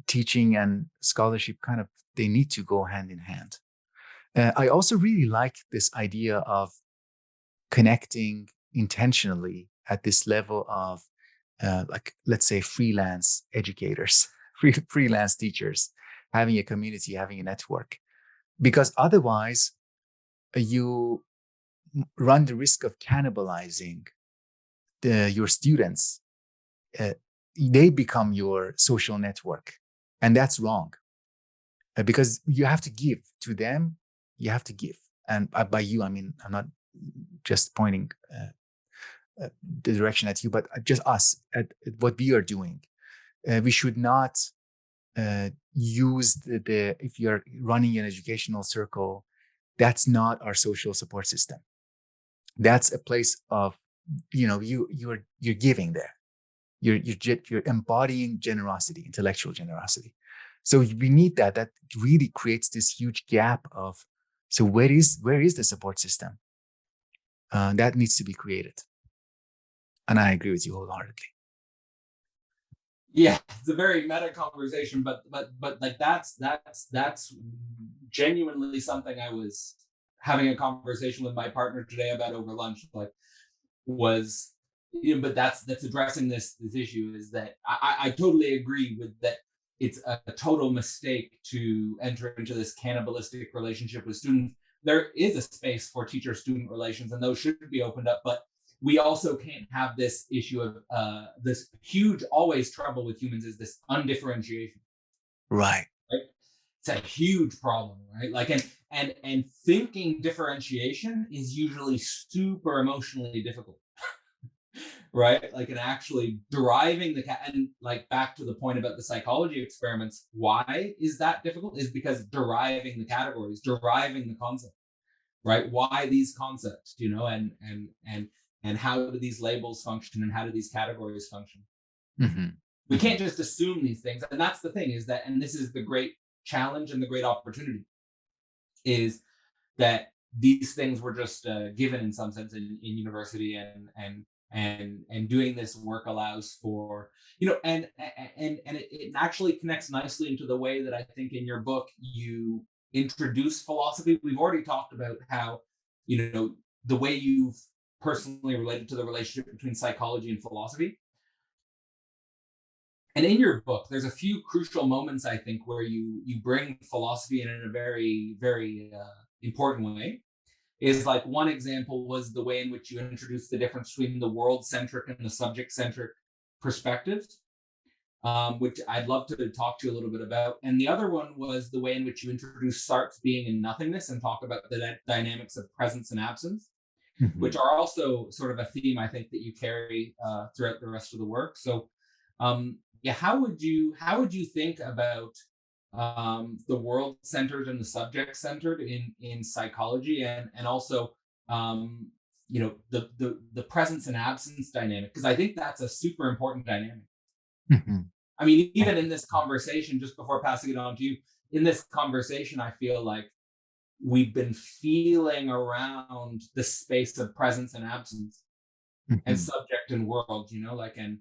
Teaching and scholarship kind of, they need to go hand in hand. I also really like this idea of connecting intentionally at this level of, like, let's say, freelance educators, freelance teachers, having a community, having a network, because otherwise you run the risk of cannibalizing your students. Uh, they become your social network, and that's wrong, because you have to give to them. You have to give, and by you I mean, I'm not just pointing the direction at you, but just us at what we are doing. We should not use if you're running an educational circle, that's not our social support system. That's a place of, you're giving there. You're embodying generosity, intellectual generosity. So we need that. That really creates this huge gap of, so where is the support system? That needs to be created. And I agree with you wholeheartedly. Yeah, it's a very meta conversation, but like that's genuinely something I was having a conversation with my partner today about over lunch. Like, was but that's addressing this issue, is that I totally agree with that. It's a total mistake to enter into this cannibalistic relationship with students. There is a space for teacher student relations, and those should be opened up, but we also can't have this issue of this huge always trouble with humans, is this undifferentiation, Right. right? It's a huge problem, right? Like, and thinking differentiation is usually super emotionally difficult. right? Like, and actually deriving and like back to the point about the psychology experiments, why is that difficult? Is because deriving the categories, deriving the concept, right? Why these concepts, and how do these labels function and how do these categories function? Hmm. We Hmm. can't just assume these things. And that's the thing is that, and this is the great challenge and the great opportunity, is that these things were just given in some sense in university, and doing this work allows for, and it actually connects nicely into the way that I think in your book you introduce philosophy. We've already talked about how, the way you've personally related to the relationship between psychology and philosophy. And in your book, there's a few crucial moments, I think, where you bring philosophy in a very, very important way. Is like one example was the way in which you introduced the difference between the world centric and the subject centric perspectives, which I'd love to talk to you a little bit about. And the other one was the way in which you introduce Sartre's being and nothingness and talk about the dynamics of presence and absence, which Hmm. are also sort of a theme I think that you carry throughout the rest of the work. So, yeah, how would you think about the world centered and the subject centered in psychology, and also the presence and absence dynamic, because I think that's a super important dynamic. Hmm. I mean, Thank even you. in this conversation, just before passing it on to you, in this conversation, I feel like we've been feeling around the space of presence and absence and Hmm. subject and world, like, and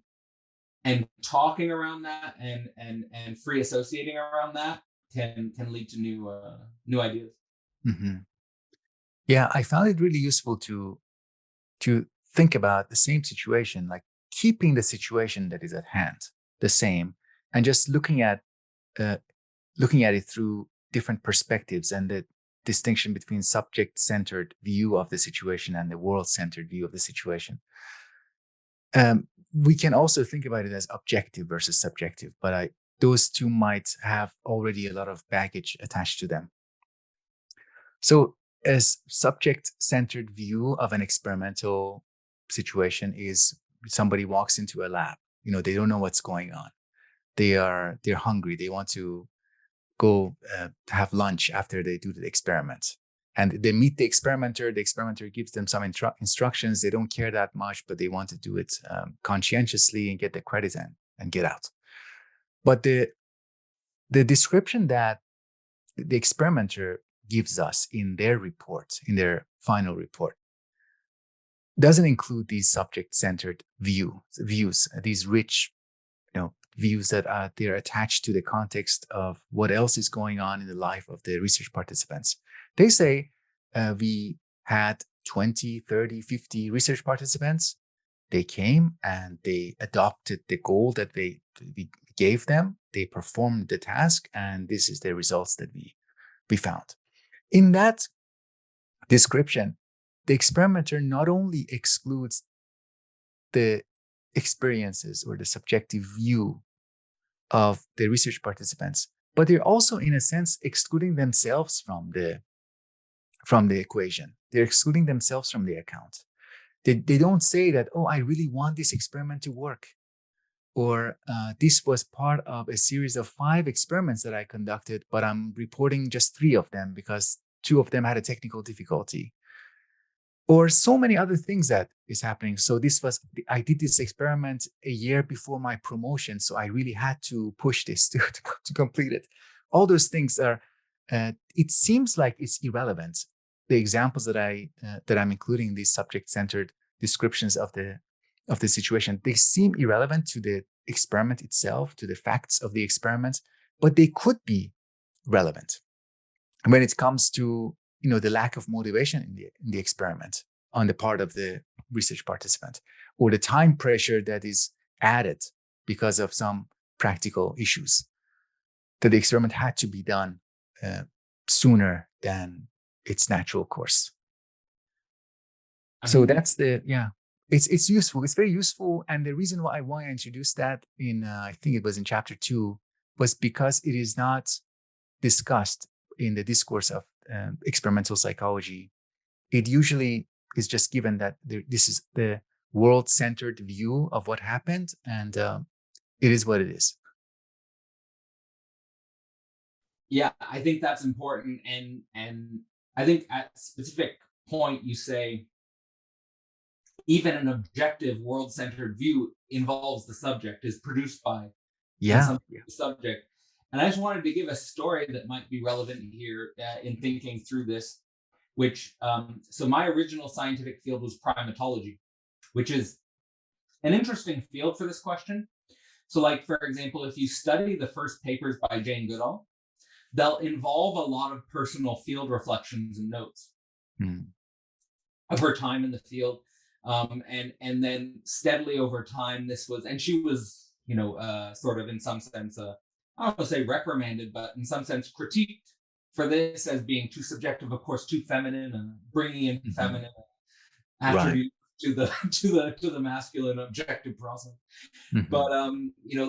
talking around that, and free associating around that can lead to new ideas. Hmm. Yeah, I found it really useful to think about the same situation, like keeping the situation that is at hand the same, and just uh, looking at it through different perspectives, and the distinction between subject-centered view of the situation and the world-centered view of the situation. We can also think about it as objective versus subjective, but those two might have already a lot of baggage attached to them. So, as subject-centered view of an experimental situation is somebody walks into a lab. They don't know what's going on. They're hungry. They want to go to have lunch after they do the experiment. And they meet the experimenter. The experimenter gives them some instructions. They don't care that much, but they want to do it conscientiously and get the credit and get out. But the description that the experimenter gives us in their report, in their final report, doesn't include these subject-centered views, these rich, views that they're attached to the context of what else is going on in the life of the research participants. They say we had 20, 30, 50 research participants. They came and they adopted the goal that we gave them. They performed the task, and this is the results that we found. In that description, the experimenter not only excludes the experiences or the subjective view of the research participants, but they're also, in a sense, excluding themselves from the equation. They're excluding themselves from the account. They don't say that, oh, I really want this experiment to work, or this was part of a series of 5 experiments that I conducted, but I'm reporting just 3 of them because 2 of them had a technical difficulty, or so many other things that is happening. So I did this experiment a year before my promotion, so I really had to push this to complete it. All those things are, it seems like it's irrelevant. The examples that I'm including in these subject-centered descriptions of the situation, they seem irrelevant to the experiment itself, to the facts of the experiment, but they could be relevant when it comes to the lack of motivation in the experiment on the part of the research participant, or the time pressure that is added because of some practical issues, that the experiment had to be done uh, sooner than its natural course. I So mean, that's it's useful. It's very useful, and the reason why I introduced that in I think it was in chapter 2 was because it is not discussed in the discourse of experimental psychology. It usually is just given that this is the world-centered view of what happened, and it is what it is. Yeah, I think that's important, and I think at a specific point you say even an objective world-centered view involves the subject, is produced by in Yeah, some yeah, subject. And I just wanted to give a story that might be relevant here in thinking through this, which so my original scientific field was primatology, which is an interesting field for this question. So, like, for example, if you study the first papers by Jane Goodall, they'll involve a lot of personal field reflections and notes mm, of her time in the field. And then steadily over time, this was, and she was, sort of in some sense, I don't want to say reprimanded, but in some sense critiqued for this as being too subjective, of course, too feminine, and bringing in mhm. feminine Right. attributes to the to the masculine objective process. Mhm. But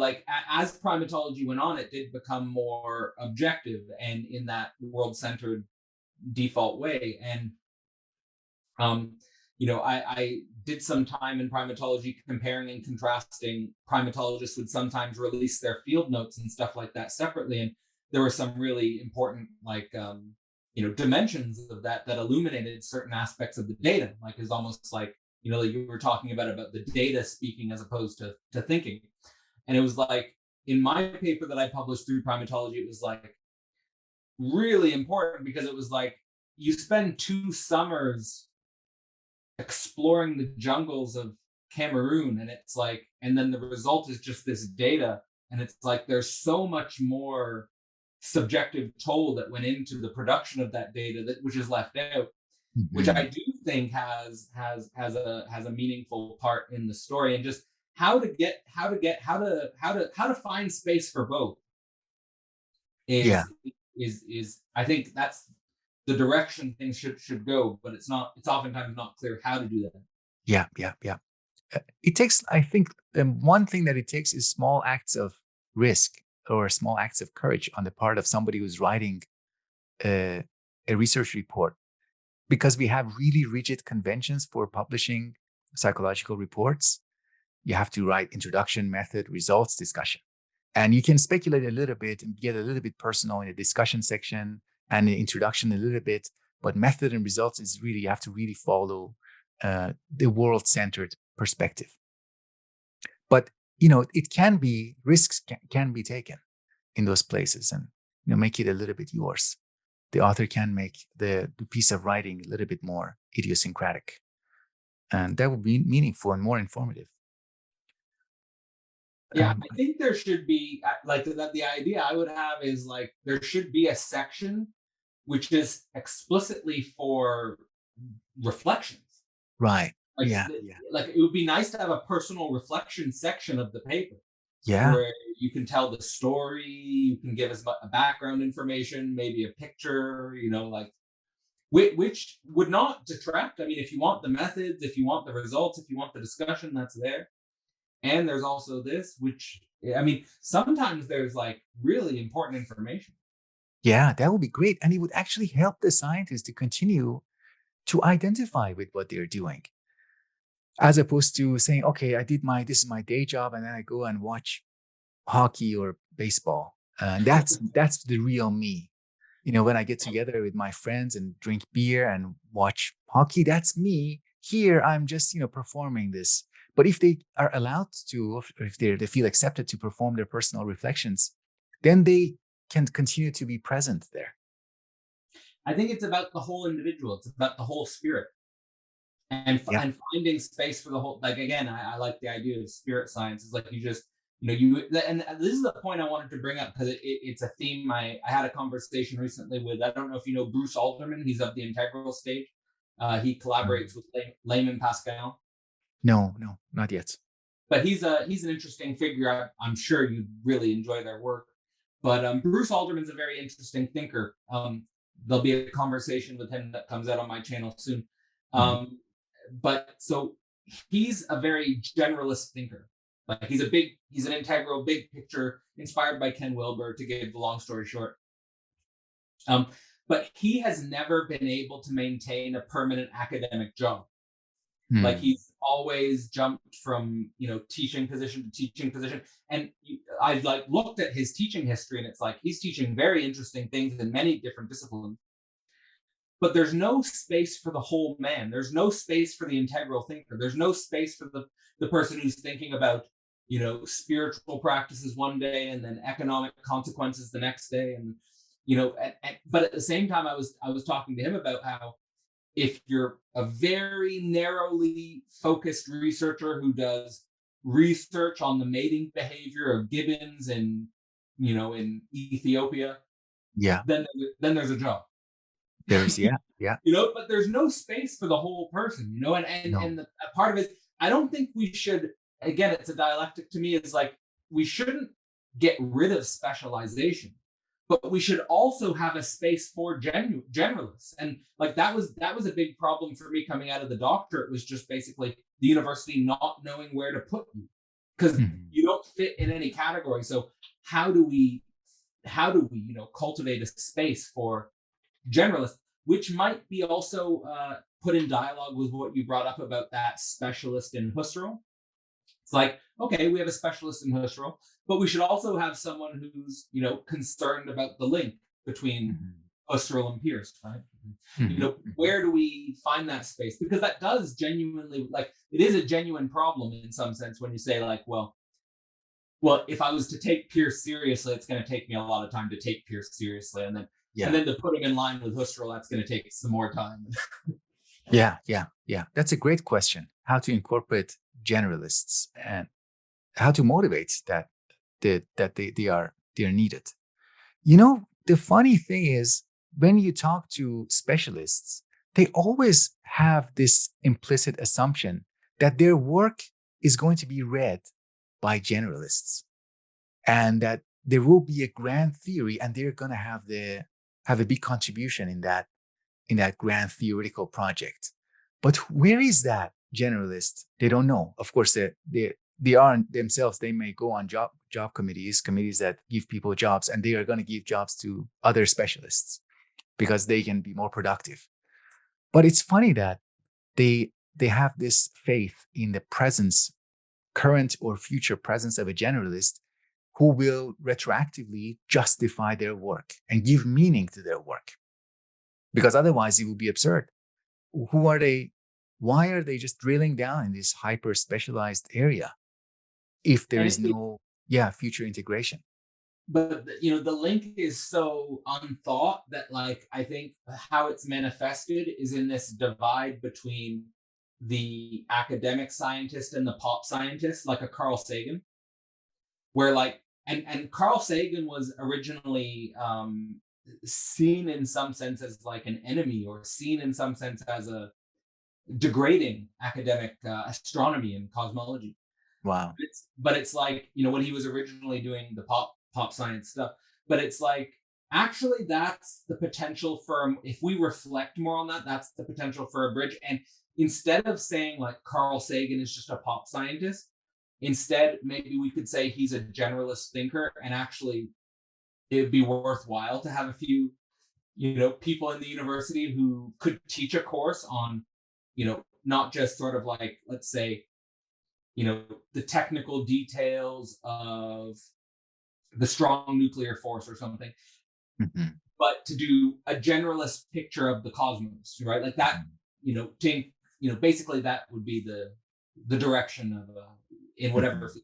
like as primatology went on, it did become more objective and in that world-centered default way. And um, I did some time in primatology comparing and contrasting. Primatologists would sometimes release their field notes and stuff like that separately, and there were some really important, like, dimensions of that illuminated certain aspects of the data. Like, is almost like, like you were talking about the data speaking as opposed to thinking. And it was like in my paper that I published through primatology, it was like really important because it was like you spend 2 summers exploring the jungles of Cameroon, and it's like, and then the result is just this data, and it's like there's so much more subjective toll that went into the production of that data that which is left out, which I Mhm. do think has a meaningful part in the story, and just how to find space for both Yeah, is I think that's the direction things should go, but it's oftentimes not clear how to do that. yeah, yeah, yeah. It takes, I think, one thing that it takes is small acts of risk or small acts of courage on the part of somebody who's writing a, a research report, because we have really rigid conventions for publishing psychological reports. You have to write introduction, method, results, discussion. And you can speculate a little bit and get a little bit personal in the discussion section and the introduction a little bit. But method and results is really, you have to really follow the world centered perspective. But, it can be, risks can be taken in those places and, make it a little bit yours. The author can make the piece of writing a little bit more idiosyncratic. And that would be meaningful and more informative. Yeah, Um, I think there should be like that. The idea I would have is like there should be a section which is explicitly for reflections. right. Like, Yeah. Yeah. like it would be nice to have a personal reflection section of the paper Yeah. where you can tell the story, you can give us a background information, maybe a picture, like which would not detract. I mean, if you want the methods, if you want the results, if you want the discussion, that's there. And there's also this, which, I mean, sometimes there's like really important information. Yeah. That would be great. And it would actually help the scientists to continue to identify with what they're doing, as opposed to saying, okay, this is my day job, and then I go and watch hockey or baseball. And that's the real me. When I get together with my friends and drink beer and watch hockey, that's me. Here, I'm just, performing this. But if they are allowed to, or if they feel accepted to perform their personal reflections, then they can continue to be present there. I think it's about the whole individual. It's about the whole spirit, and Yeah. and finding space for the whole. Like, again, I like the idea of spirit science. It's like you just, you, and this is the point I wanted to bring up because it's a theme. I had a conversation recently with, I don't know if you know Bruce Alderman. He's of the integral stage. He collaborates with Layman Pascal. No, no, not yet. But he's an interesting figure. I'm sure you'd really enjoy their work. But Bruce Alderman's a very interesting thinker. There'll be a conversation with him that comes out on my channel soon. Mhm. Um, but so he's a very generalist thinker. Like he's an integral, big picture, inspired by Ken Wilber. To give the long story short, um, but he has never been able to maintain a permanent academic job. Like Hmm. he's always jumped from teaching position to teaching position. And I like looked at his teaching history, and it's like he's teaching very interesting things in many different disciplines, but there's no space for the whole man. There's no space for the integral thinker. There's no space for the person who's thinking about spiritual practices one day and then economic consequences the next day. And but at the same time, I was talking to him about how if you're a very narrowly focused researcher who does research on the mating behavior of gibbons in Ethiopia, Yeah. then there's a job. There's yeah. But there's no space for the whole person, No. and a part of it, I don't think we should, again, it's a dialectic to me, is like, we shouldn't get rid of specialization, but we should also have a space for generalists. And like that was a big problem for me coming out of the doctorate, was just basically the university not knowing where to put you, because Mhm. you don't fit in any category. So how do we cultivate a space for generalist, which might be also put in dialogue with what you brought up about that specialist in Husserl. It's like, okay, we have a specialist in Husserl, but we should also have someone who's, concerned about the link between Mhm. Husserl and Peirce, right? Mhm. Mhm. Where do we find that space? Because that does genuinely, like, it is a genuine problem in some sense when you say, like, well, if I was to take Pierce seriously, it's going to take me a lot of time to take Pierce seriously, and Yeah. then to put him in line with Husserl, that's going to take some more time. Yeah. That's a great question. How to incorporate generalists and how to motivate that they are needed. The funny thing is when you talk to specialists, they always have this implicit assumption that their work is going to be read by generalists and that there will be a grand theory and they're going to have a big contribution in that grand theoretical project. But where is that generalist? They don't know. Of course, they are themselves. They may go on job committees that give people jobs, and they are going to give jobs to other specialists because they can be more productive. But it's funny that they have this faith in the presence, current or future presence of a generalist who will retroactively justify their work and give meaning to their work, because otherwise it would be absurd. Who are they? Why are they just drilling down in this hyper specialized area if there And is no future integration? but the link is so unthought that, like, I think how it's manifested is in this divide between the academic scientist and the pop scientist, like a Carl Sagan, where, like, and Carl Sagan was originally seen in some sense as like an enemy, or seen in some sense as a degrading academic astronomy and cosmology. Wow. But it's like, when he was originally doing the pop science stuff, but it's like, actually, that's the potential for, if we reflect more on that, that's the potential for a bridge. And instead of saying like Carl Sagan is just a pop scientist, instead maybe we could say he's a generalist thinker, and actually it would be worthwhile to have a few people in the university who could teach a course on, not just sort of like, let's say, the technical details of the strong nuclear force or something, Mhm. but to do a generalist picture of the cosmos, right? Like that, Mhm. basically that would be the direction of in whatever Mhm.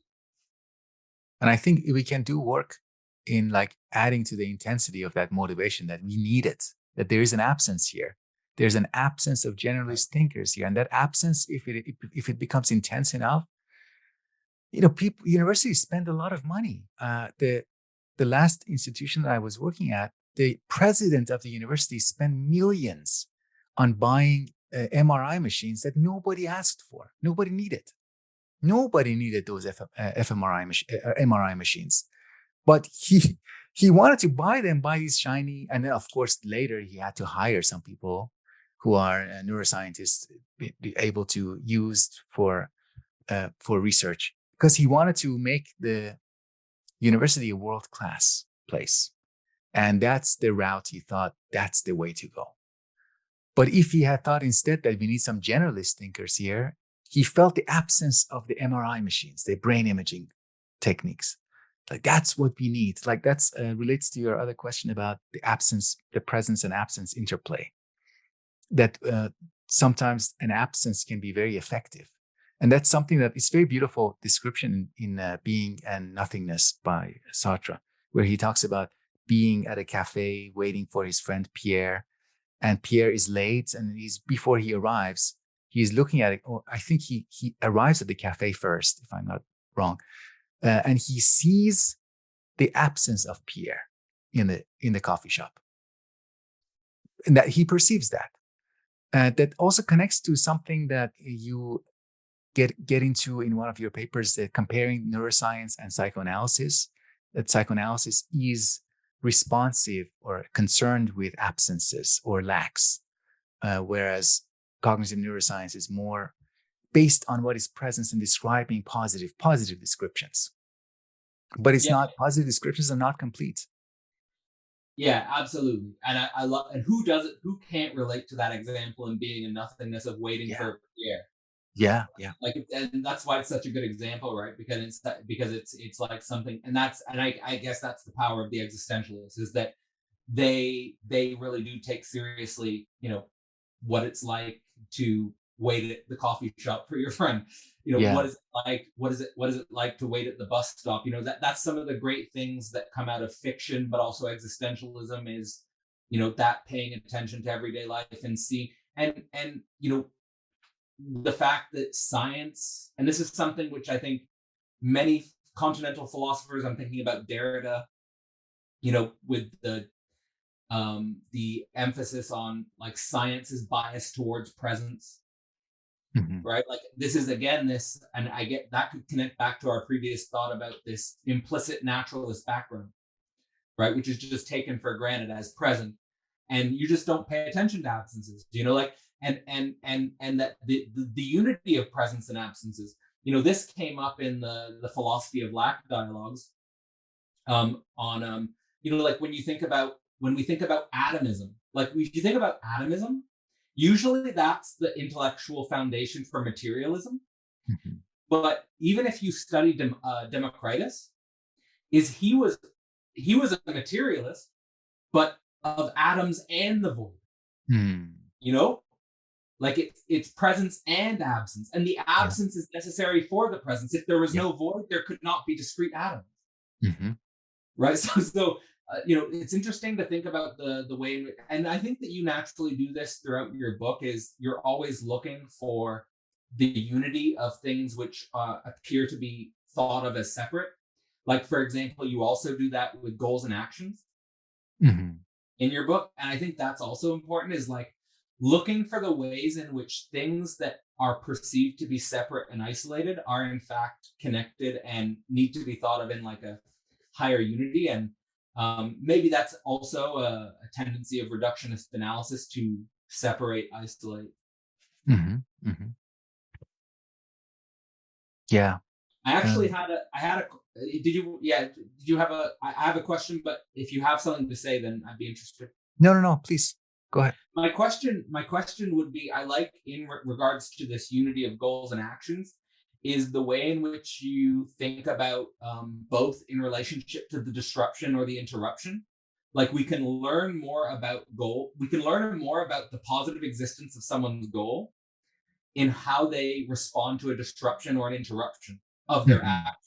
And I think we can do work in like adding to the intensity of that motivation that we need it, that there is an absence here. There's an absence of generalist thinkers here. And that absence, if it becomes intense enough, people, universities spend a lot of money. The last institution that I was working at, the president of the university spent millions on buying MRI machines that nobody asked for. Nobody needed. Nobody needed those MRI machines, but he wanted to buy them, buy these shiny, and then of course later he had to hire some people who are neuroscientists be able to use for research, because he wanted to make the university a world class place, and that's the route he thought that's the way to go. But if he had thought instead that we need some generalist thinkers here, he felt the absence of the MRI machines, the brain imaging techniques. Like that's what we need. Like that's relates to your other question about the absence, the presence and absence interplay. That sometimes an absence can be very effective, and that's something that is very beautiful description in Being and Nothingness by Sartre, where he talks about being at a cafe waiting for his friend Pierre, and Pierre is late, and he's before he arrives, he's looking at it. Oh, I think he arrives at the cafe first, if I'm not wrong, and he sees the absence of Pierre in the coffee shop, and that he perceives that. That also connects to something that you get into in one of your papers, comparing neuroscience and psychoanalysis. That psychoanalysis is responsive or concerned with absences or lacks, whereas cognitive neuroscience is more based on what is present and describing positive descriptions. But it's Yeah. not, positive descriptions are not complete. Yeah, absolutely. And I love, and who doesn't, who can't relate to that example in Being and Nothingness of waiting Yeah, for Pierre? yeah. Like, and that's why it's such a good example, right? Because it's like something, and I guess that's the power of the existentialists, is that they really do take seriously, what it's like to wait at the coffee shop for your friend. Yeah. What is it like? What is it like to wait at the bus stop? That's some of the great things that come out of fiction, but also existentialism is, that paying attention to everyday life and see, and the fact that science, and this is something which I think many continental philosophers, I'm thinking about Derrida, with the emphasis on like science is biased towards presence, Mhm. right? Like this is again this, and I get that could connect back to our previous thought about this implicit naturalist background, right? Which is just taken for granted as present, and you just don't pay attention to absences. Like, and that the unity of presence and absences. This came up in the philosophy of lack dialogues, on like when we think about atomism, like if you think about atomism, usually that's the intellectual foundation for materialism. Mhm. But even if you study Democritus, is he was a materialist, but of atoms and the void. Mm. You know, like it's presence and absence, and the Yeah, absence is necessary for the presence. If there was yeah. no void, there could not be discrete atoms. Mhm. Right. So it's interesting to think about the way, and I think that you naturally do this throughout your book, is you're always looking for the unity of things which appear to be thought of as separate. Like, for example, you also do that with goals and actions Mhm. in your book, and I think that's also important, is like looking for the ways in which things that are perceived to be separate and isolated are in fact connected and need to be thought of in like a higher unity. And maybe that's also a tendency of reductionist analysis to separate, isolate. Mhm. Mhm. Yeah. I actually Um, had a I had a did you yeah did you have a I have a question, but if you have something to say, then I'd be interested. no, no, no. Please go ahead. My question would be, I like, in regards to this unity of goals and actions, is the way in which you think about both in relationship to the disruption or the interruption. Like, we can learn more about the positive existence of someone's goal in how they respond to a disruption or an interruption of their Mhm. act.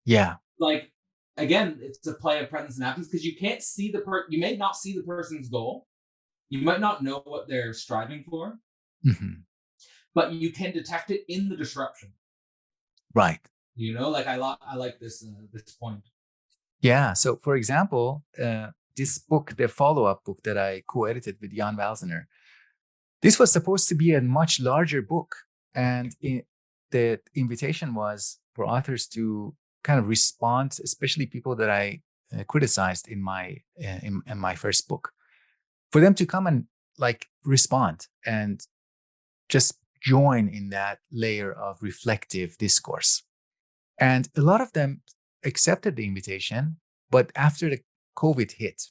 Yeah. Like, again, it's a play of presence and absence, because you may not see the person's goal, you might not know what they're striving for, Mhm. but you can detect it in the disruption. Right. Like I like this point. Yeah. So, for example, this book, the follow-up book that I co-edited with Jan Walsener, this was supposed to be a much larger book, and the invitation was for authors to kind of respond, especially people that I criticized in my first book, for them to come and like respond and just join in that layer of reflective discourse. And a lot of them accepted the invitation, but after the COVID hit,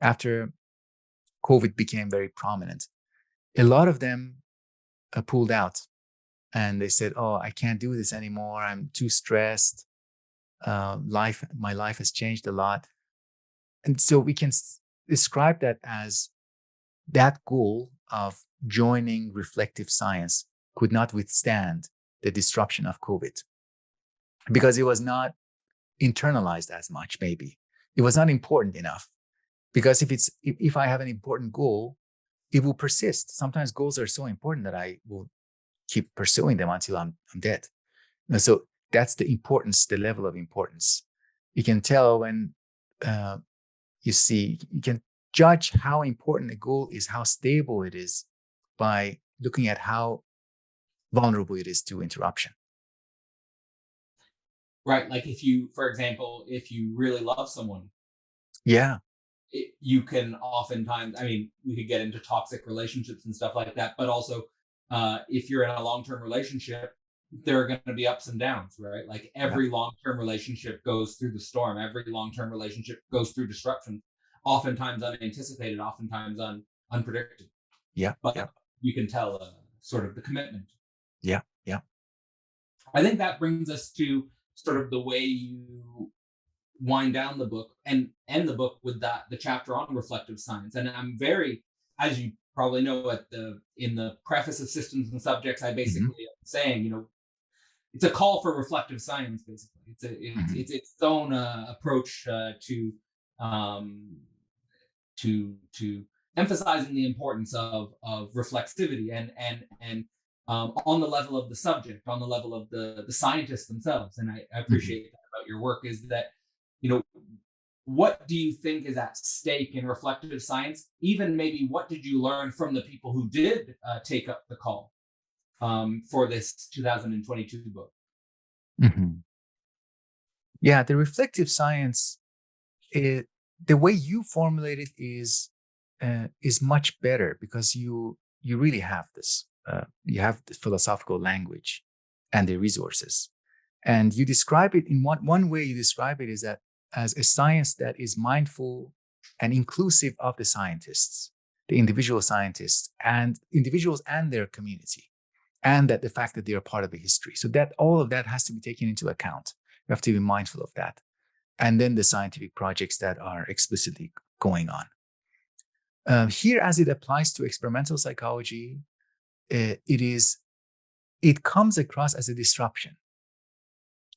after COVID became very prominent, a lot of them pulled out. and they said, "Oh, I can't do this anymore. I'm too stressed. My life has changed a lot." And so we can describe that as that goal of joining reflective science could not withstand the disruption of COVID because it was not internalized as much. Maybe it was not important enough, because if I have an important goal, it will persist. Sometimes goals are so important that I will keep pursuing them until I'm dead. And so that's the importance, the level of importance. You can tell when uh, you can judge how important a goal is, how stable it is, by looking at how vulnerable it is to interruption. Right. Like if you, for example, if you really love someone, Yeah. you can oftentimes, I mean, we could get into toxic relationships and stuff like that, but also if you're in a long-term relationship, there are going to be ups and downs, right? Like Yeah. every long-term relationship goes through the storm, every long-term relationship goes through disruption, oftentimes unanticipated, oftentimes unpredicted, Yeah. Yeah. but you can tell sort of the commitment. Yeah. Yeah. I think that brings us to sort of the way you wind down the book and end the book with that the chapter on reflective science. And I'm very, as you probably know, at the in the preface of systems and subjects, I Hmm. basically am saying, it's a call for reflective science. Basically, Hmm. it's its own approach um, to emphasizing the importance of reflexivity and on the level of the subject, on the level of the scientists themselves. And I Hmm. appreciate that about your work, is that you know what do you think is at stake in reflective science? Even maybe what did you learn from the people who did take up the call for this 2022 book? Hmm. Yeah. The reflective science, it, the way you formulate it is much better, because you really have this. You have the philosophical language and the resources, and you describe it in one way. You describe it is that as a science that is mindful and inclusive of the scientists, the individual scientists, and individuals and their community, and that the fact that they are part of the history. So that all of that has to be taken into account. You have to be mindful of that, and then the scientific projects that are explicitly going on. Here, as it applies to experimental psychology, it comes across as a disruption,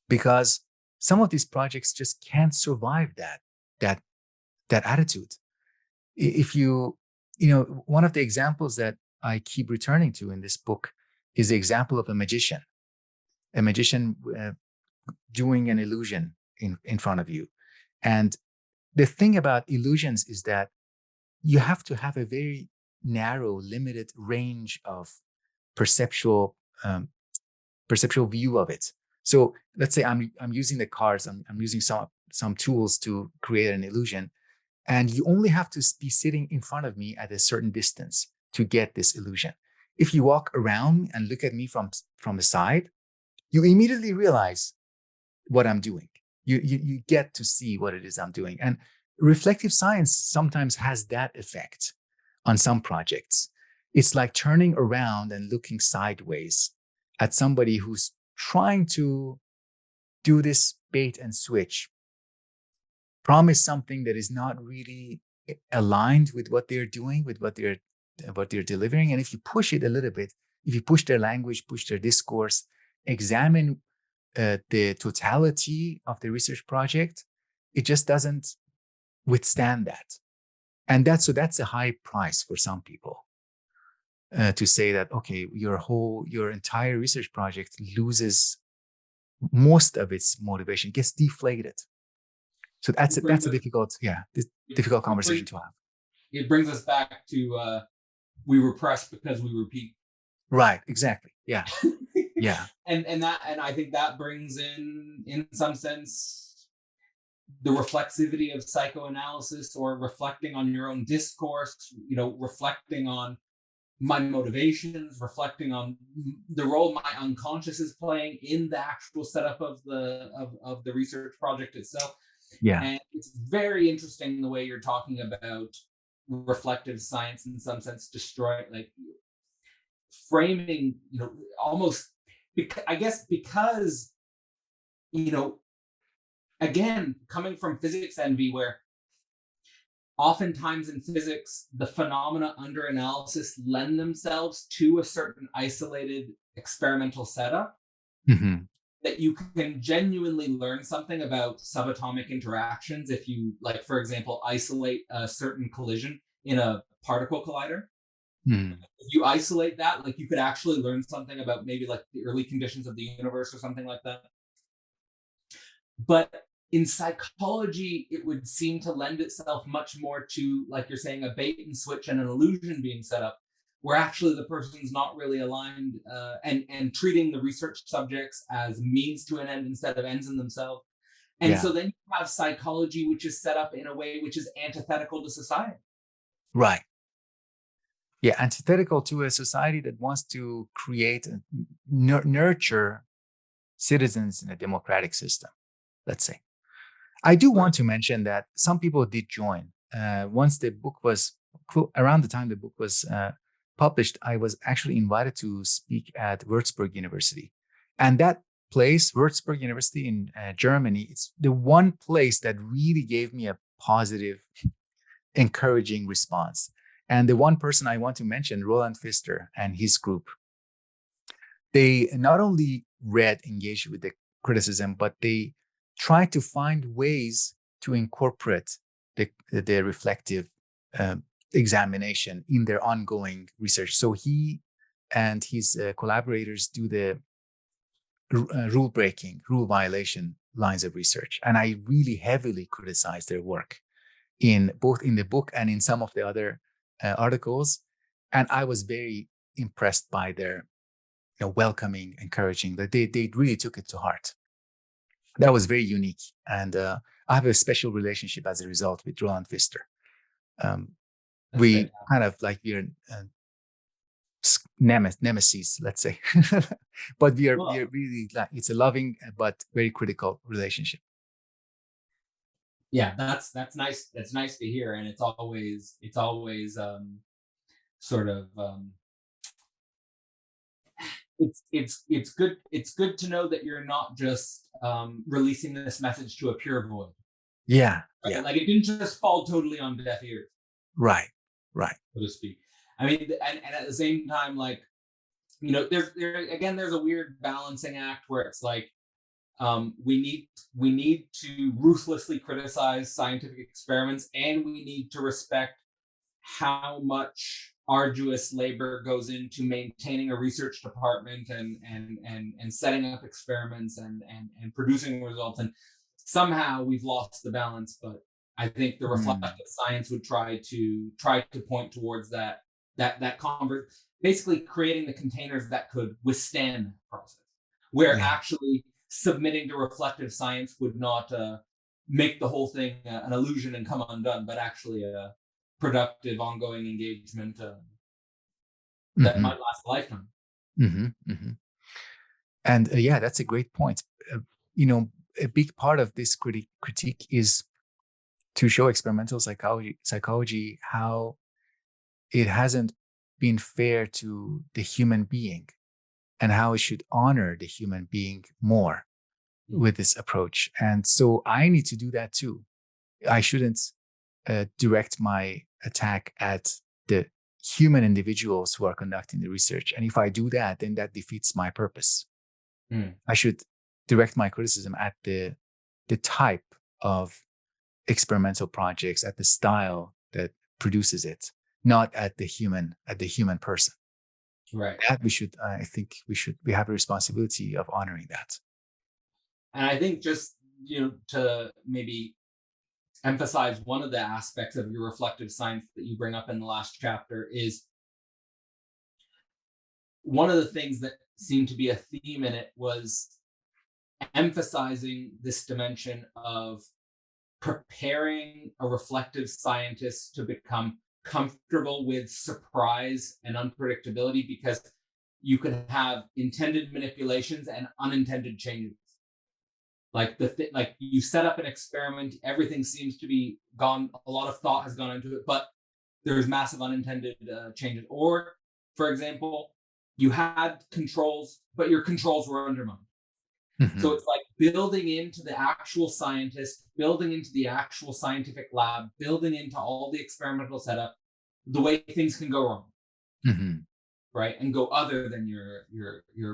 because some of these projects just can't survive that that attitude. If one of the examples that I keep returning to in this book is the example of a magician doing an illusion in front of you. And the thing about illusions is that you have to have a very narrow, limited range of perceptual um, perceptual view of it. So let's say I'm using the cards, I'm using some tools to create an illusion, and you only have to be sitting in front of me at a certain distance to get this illusion. If you walk around and look at me from the side, you immediately realize what I'm doing. You get to see what it is I'm doing. And reflective science sometimes has that effect on some projects. It's like turning around and looking sideways at somebody who's trying to do this bait and switch, promise something that is not really aligned with what they're doing, with what they're delivering. And if you push it a little bit, if you push their language, push their discourse, examine the totality of the research project, it just doesn't withstand that. And that's a high price for some people, to say that, okay, your entire research project loses most of its motivation, gets deflated. So that's It a, brings that's a us difficult, yeah, this it, difficult it, conversation bring, to have. it brings us back to we repress because we repeat. Right, exactly. Yeah, yeah. And I think that brings in some sense the reflexivity of psychoanalysis, or reflecting on your own discourse, reflecting on my motivations, reflecting on the role my unconscious is playing in the actual setup of the research project itself. Yeah. And it's very interesting the way you're talking about reflective science, in some sense, destroy, like, framing, almost I guess because, you know, again, coming from physics envy, where oftentimes in physics, the phenomena under analysis lend themselves to a certain isolated experimental setup, Hmm. that you can genuinely learn something about subatomic interactions if you, like, for example, isolate a certain collision in a particle collider. Hmm. If you isolate that, like, you could actually learn something about maybe like the early conditions of the universe or something like that. But in psychology, it would seem to lend itself much more to, like you're saying, a bait and switch and an illusion being set up, where actually the person's not really aligned, and treating the research subjects as means to an end instead of ends in themselves. And Yeah. so then you have psychology, which is set up in a way which is antithetical to society. Right. Yeah. Antithetical to a society that wants to create and nurture citizens in a democratic system, let's say. I do Right. want to mention that some people did join. Once the book was around the time the book was published, I was actually invited to speak at Würzburg University, and that place, Würzburg University in Germany, it's the one place that really gave me a positive, encouraging response. And the one person I want to mention, Roland Pfister and his group, they not only read, engaged with the criticism, but they tried to find ways to incorporate the reflective um, examination in their ongoing research. So he and his collaborators do the rule breaking, rule violation lines of research. And I really heavily criticize their work in both in the book and in some of the other articles. And I was very impressed by their welcoming, encouraging, that they really took it to heart. That was very unique. And I have a special relationship as a result with Roland Pfister. Um, That's we fantastic. kind of like we're nemesis, let's say. But we are Well, really like, it's a loving but very critical relationship. yeah, that's nice. That's nice to hear, and it's always sort of it's good to know that you're not just releasing this message to a pure void, Yeah, right? yeah, Like, it didn't just fall totally on deaf ears, right, right. so to speak. I mean, and at the same time, like, there's a weird balancing act where it's like, we need to ruthlessly criticize scientific experiments, and we need to respect how much arduous labor goes into maintaining a research department, and setting up experiments, and producing results. And somehow we've lost the balance, but I think the Mm, reflective science would try to point towards that convert, basically creating the containers that could withstand that process, where yeah. actually submitting to reflective science would not make the whole thing an illusion and come undone, but actually a productive, ongoing engagement that Hmm. might last a lifetime. Hmm. Hmm. And yeah, that's a great point. Uh, you know, a big part of this critique is to show experimental psychology how it hasn't been fair to the human being and how it should honor the human being more Mm. with this approach. And so I need to do that too. I shouldn't direct my attack at the human individuals who are conducting the research. And if I do that, then that defeats my purpose. Mm. I should direct my criticism at the type of experimental projects, at the style that produces it, not at the human person. Right. That we should, I think we have a responsibility of honoring that. And I think, just, to maybe emphasize one of the aspects of your reflective science that you bring up in the last chapter, is one of the things that seemed to be a theme in it was emphasizing this dimension of preparing a reflective scientist to become comfortable with surprise and unpredictability, because you can have intended manipulations and unintended changes. Like, like, you set up an experiment, everything seems to be gone, a lot of thought has gone into it, but there's massive unintended changes. Or, for example, you had controls, but your controls were undermined. So Hmm. it's like building into the actual scientist, building into the actual scientific lab, building into all the experimental setup, the way things can go wrong, Hmm. right? And go other than your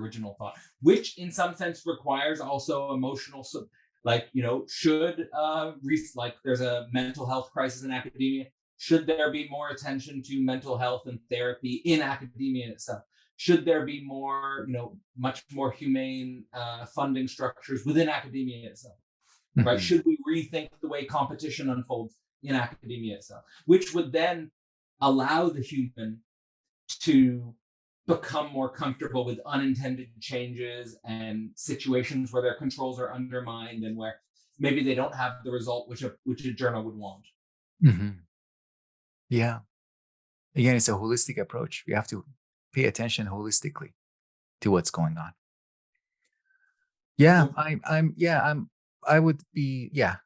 original thought, which in some sense requires also emotional like, should like there's a mental health crisis in academia, should there be more attention to mental health and therapy in academia itself? Should there be more, much more humane funding structures within academia itself, right? Hmm. Should we rethink the way competition unfolds in academia itself, which would then allow the human to become more comfortable with unintended changes and situations where their controls are undermined and where maybe they don't have the result which a journal would want. Hmm. Yeah. Again, it's a holistic approach. We have to pay attention holistically to what's going on. Yeah, So I would be, yeah,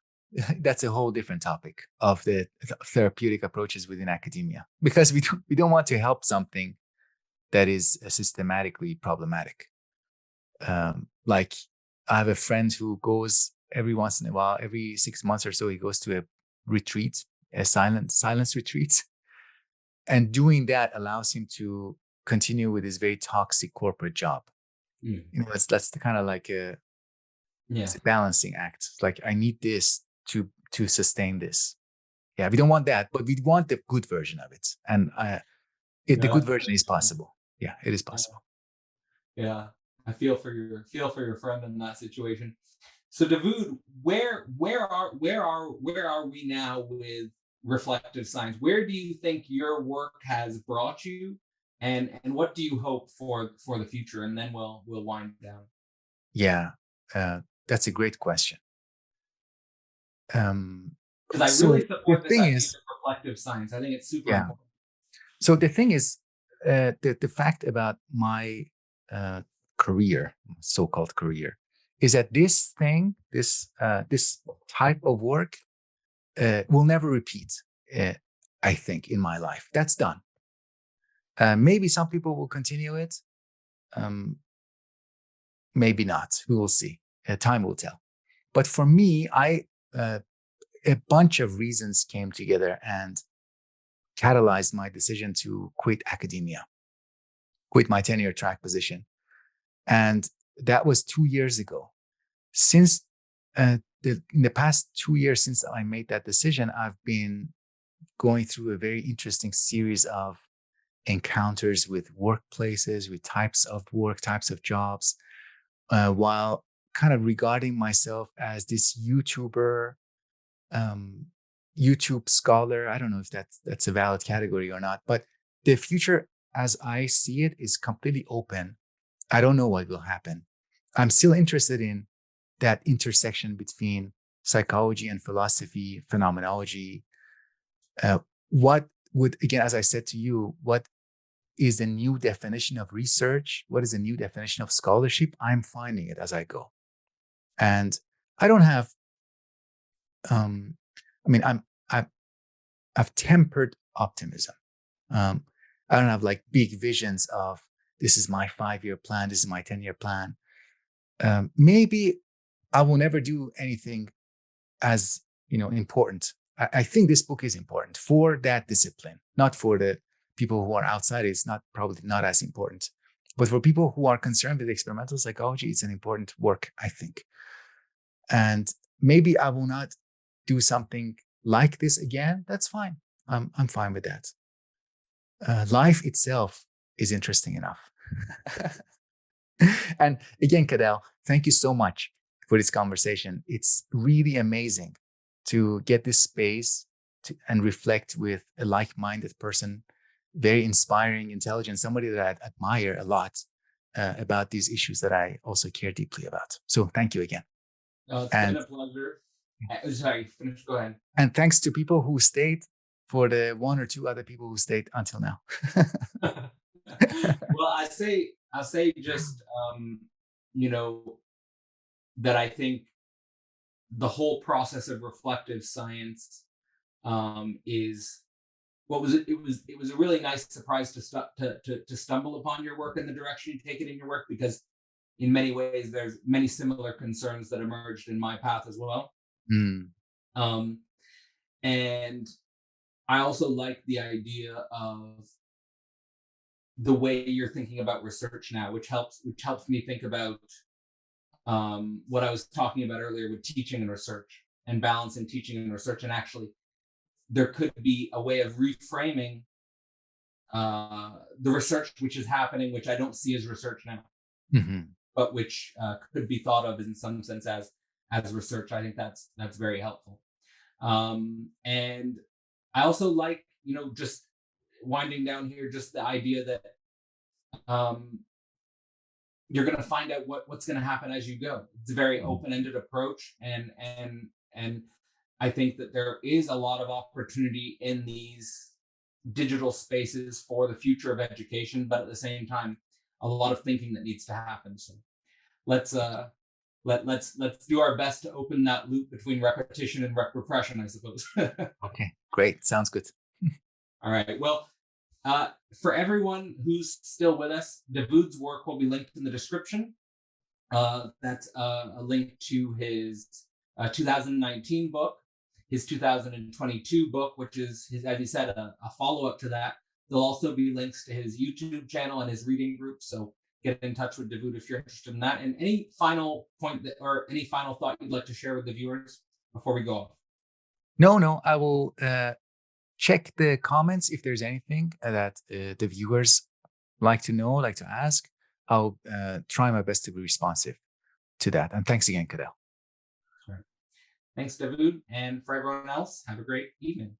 that's a whole different topic of the therapeutic approaches within academia because we don't want to help something that is systematically problematic. Like I have a friend who goes every once in a while, every 6 months or so, he goes to a retreat, a silence retreat, and doing that allows him to continue with his very toxic corporate job. mm, That's the kind of like it's yeah, a balancing act. It's like I need this to sustain this. Yeah, we don't want that, but we want the good version of it, and the yeah, good that's version very is true. possible. Yeah, it is Yeah, possible. yeah. I feel for your friend in that situation. So Davood, where are we now with reflective science? Where do you think your work has brought you, and what do you hope for the future? And then we'll wind down. Yeah, that's a great question. Um, Because I so really the support this thing idea is, of reflective science. I think it's super yeah. important. So the thing is, the fact about my uh, career, so-called career, is that this type of work will never repeat. Uh, I think in my life, that's done. Maybe some people will continue it. Um, maybe not. We will see. Time will tell. But for me, uh, a bunch of reasons came together and catalyzed my decision to quit academia, quit my tenure track position. And that was 2 years ago. Since in the past 2 years since I made that decision, I've been going through a very interesting series of encounters with workplaces, with types of work, types of jobs, while kind of regarding myself as this YouTuber, um, YouTube scholar. I don't know if that's a valid category or not, but the future, as I see it, is completely open. I don't know what will happen. I'm still interested in that intersection between psychology and philosophy, phenomenology. What would, again, as I said to you, what is the new definition of research? What is the new definition of scholarship? I'm finding it as I go. And I don't have, um, I mean, I I've tempered optimism. Um, I don't have like big visions of this is my 5 year plan, this is my 10 year plan. Maybe I will never do anything as important. I think this book is important for that discipline, not for the people who are outside. It's not probably not as important, but for people who are concerned with experimental psychology, it's an important work, I think. And maybe I will not do something like this again. That's fine. I'm fine with that. Life itself is interesting enough. And again, Cadell, thank you so much for this conversation. It's really amazing to get this space and reflect with a like-minded person, very inspiring, intelligent, somebody that I admire a lot about these issues that I also care deeply about. So thank you again. It's been And a pleasure. Sorry, finish. Go ahead. and thanks to people who stayed, for the one or two other people who stayed until now. Well, I say just you know that I think the whole process of reflective science is what was it? It was a really nice surprise to stumble upon your work and the direction you take it in your work, because in many ways there's many similar concerns that emerged in my path as well. Mm, Um, and I also like the idea of the way you're thinking about research now, which helps me think about what I was talking about earlier with teaching and research and balancing teaching and research. And actually, there could be a way of reframing the research which is happening, which I don't see as research now, mhm, but which could be thought of in some sense as research. I think that's very helpful. And I also like, just winding down here, just the idea that um, you're going to find out what's going to happen as you go. It's a very mhm, open-ended approach, and I think that there is a lot of opportunity in these digital spaces for the future of education, but at the same time, a lot of thinking that needs to happen. So let's let's do our best to open that loop between repetition and repression, I suppose. okay, great. Sounds good. All right. Well, for everyone who's still with us, Davood's work will be linked in the description. That's a link to his 2019 book, his 2022 book, which is his, as he said, a follow up to that. There'll also be links to his YouTube channel and his reading group. So get in touch with Davood if you're interested in that. And any final point or any final thought you'd like to share with the viewers before we go off? No, no, I will check the comments if there's anything that the viewers like to know, like to ask. I'll try my best to be responsive to that. And thanks again, Kadel. Sure. Thanks, Davood. And for everyone else, have a great evening.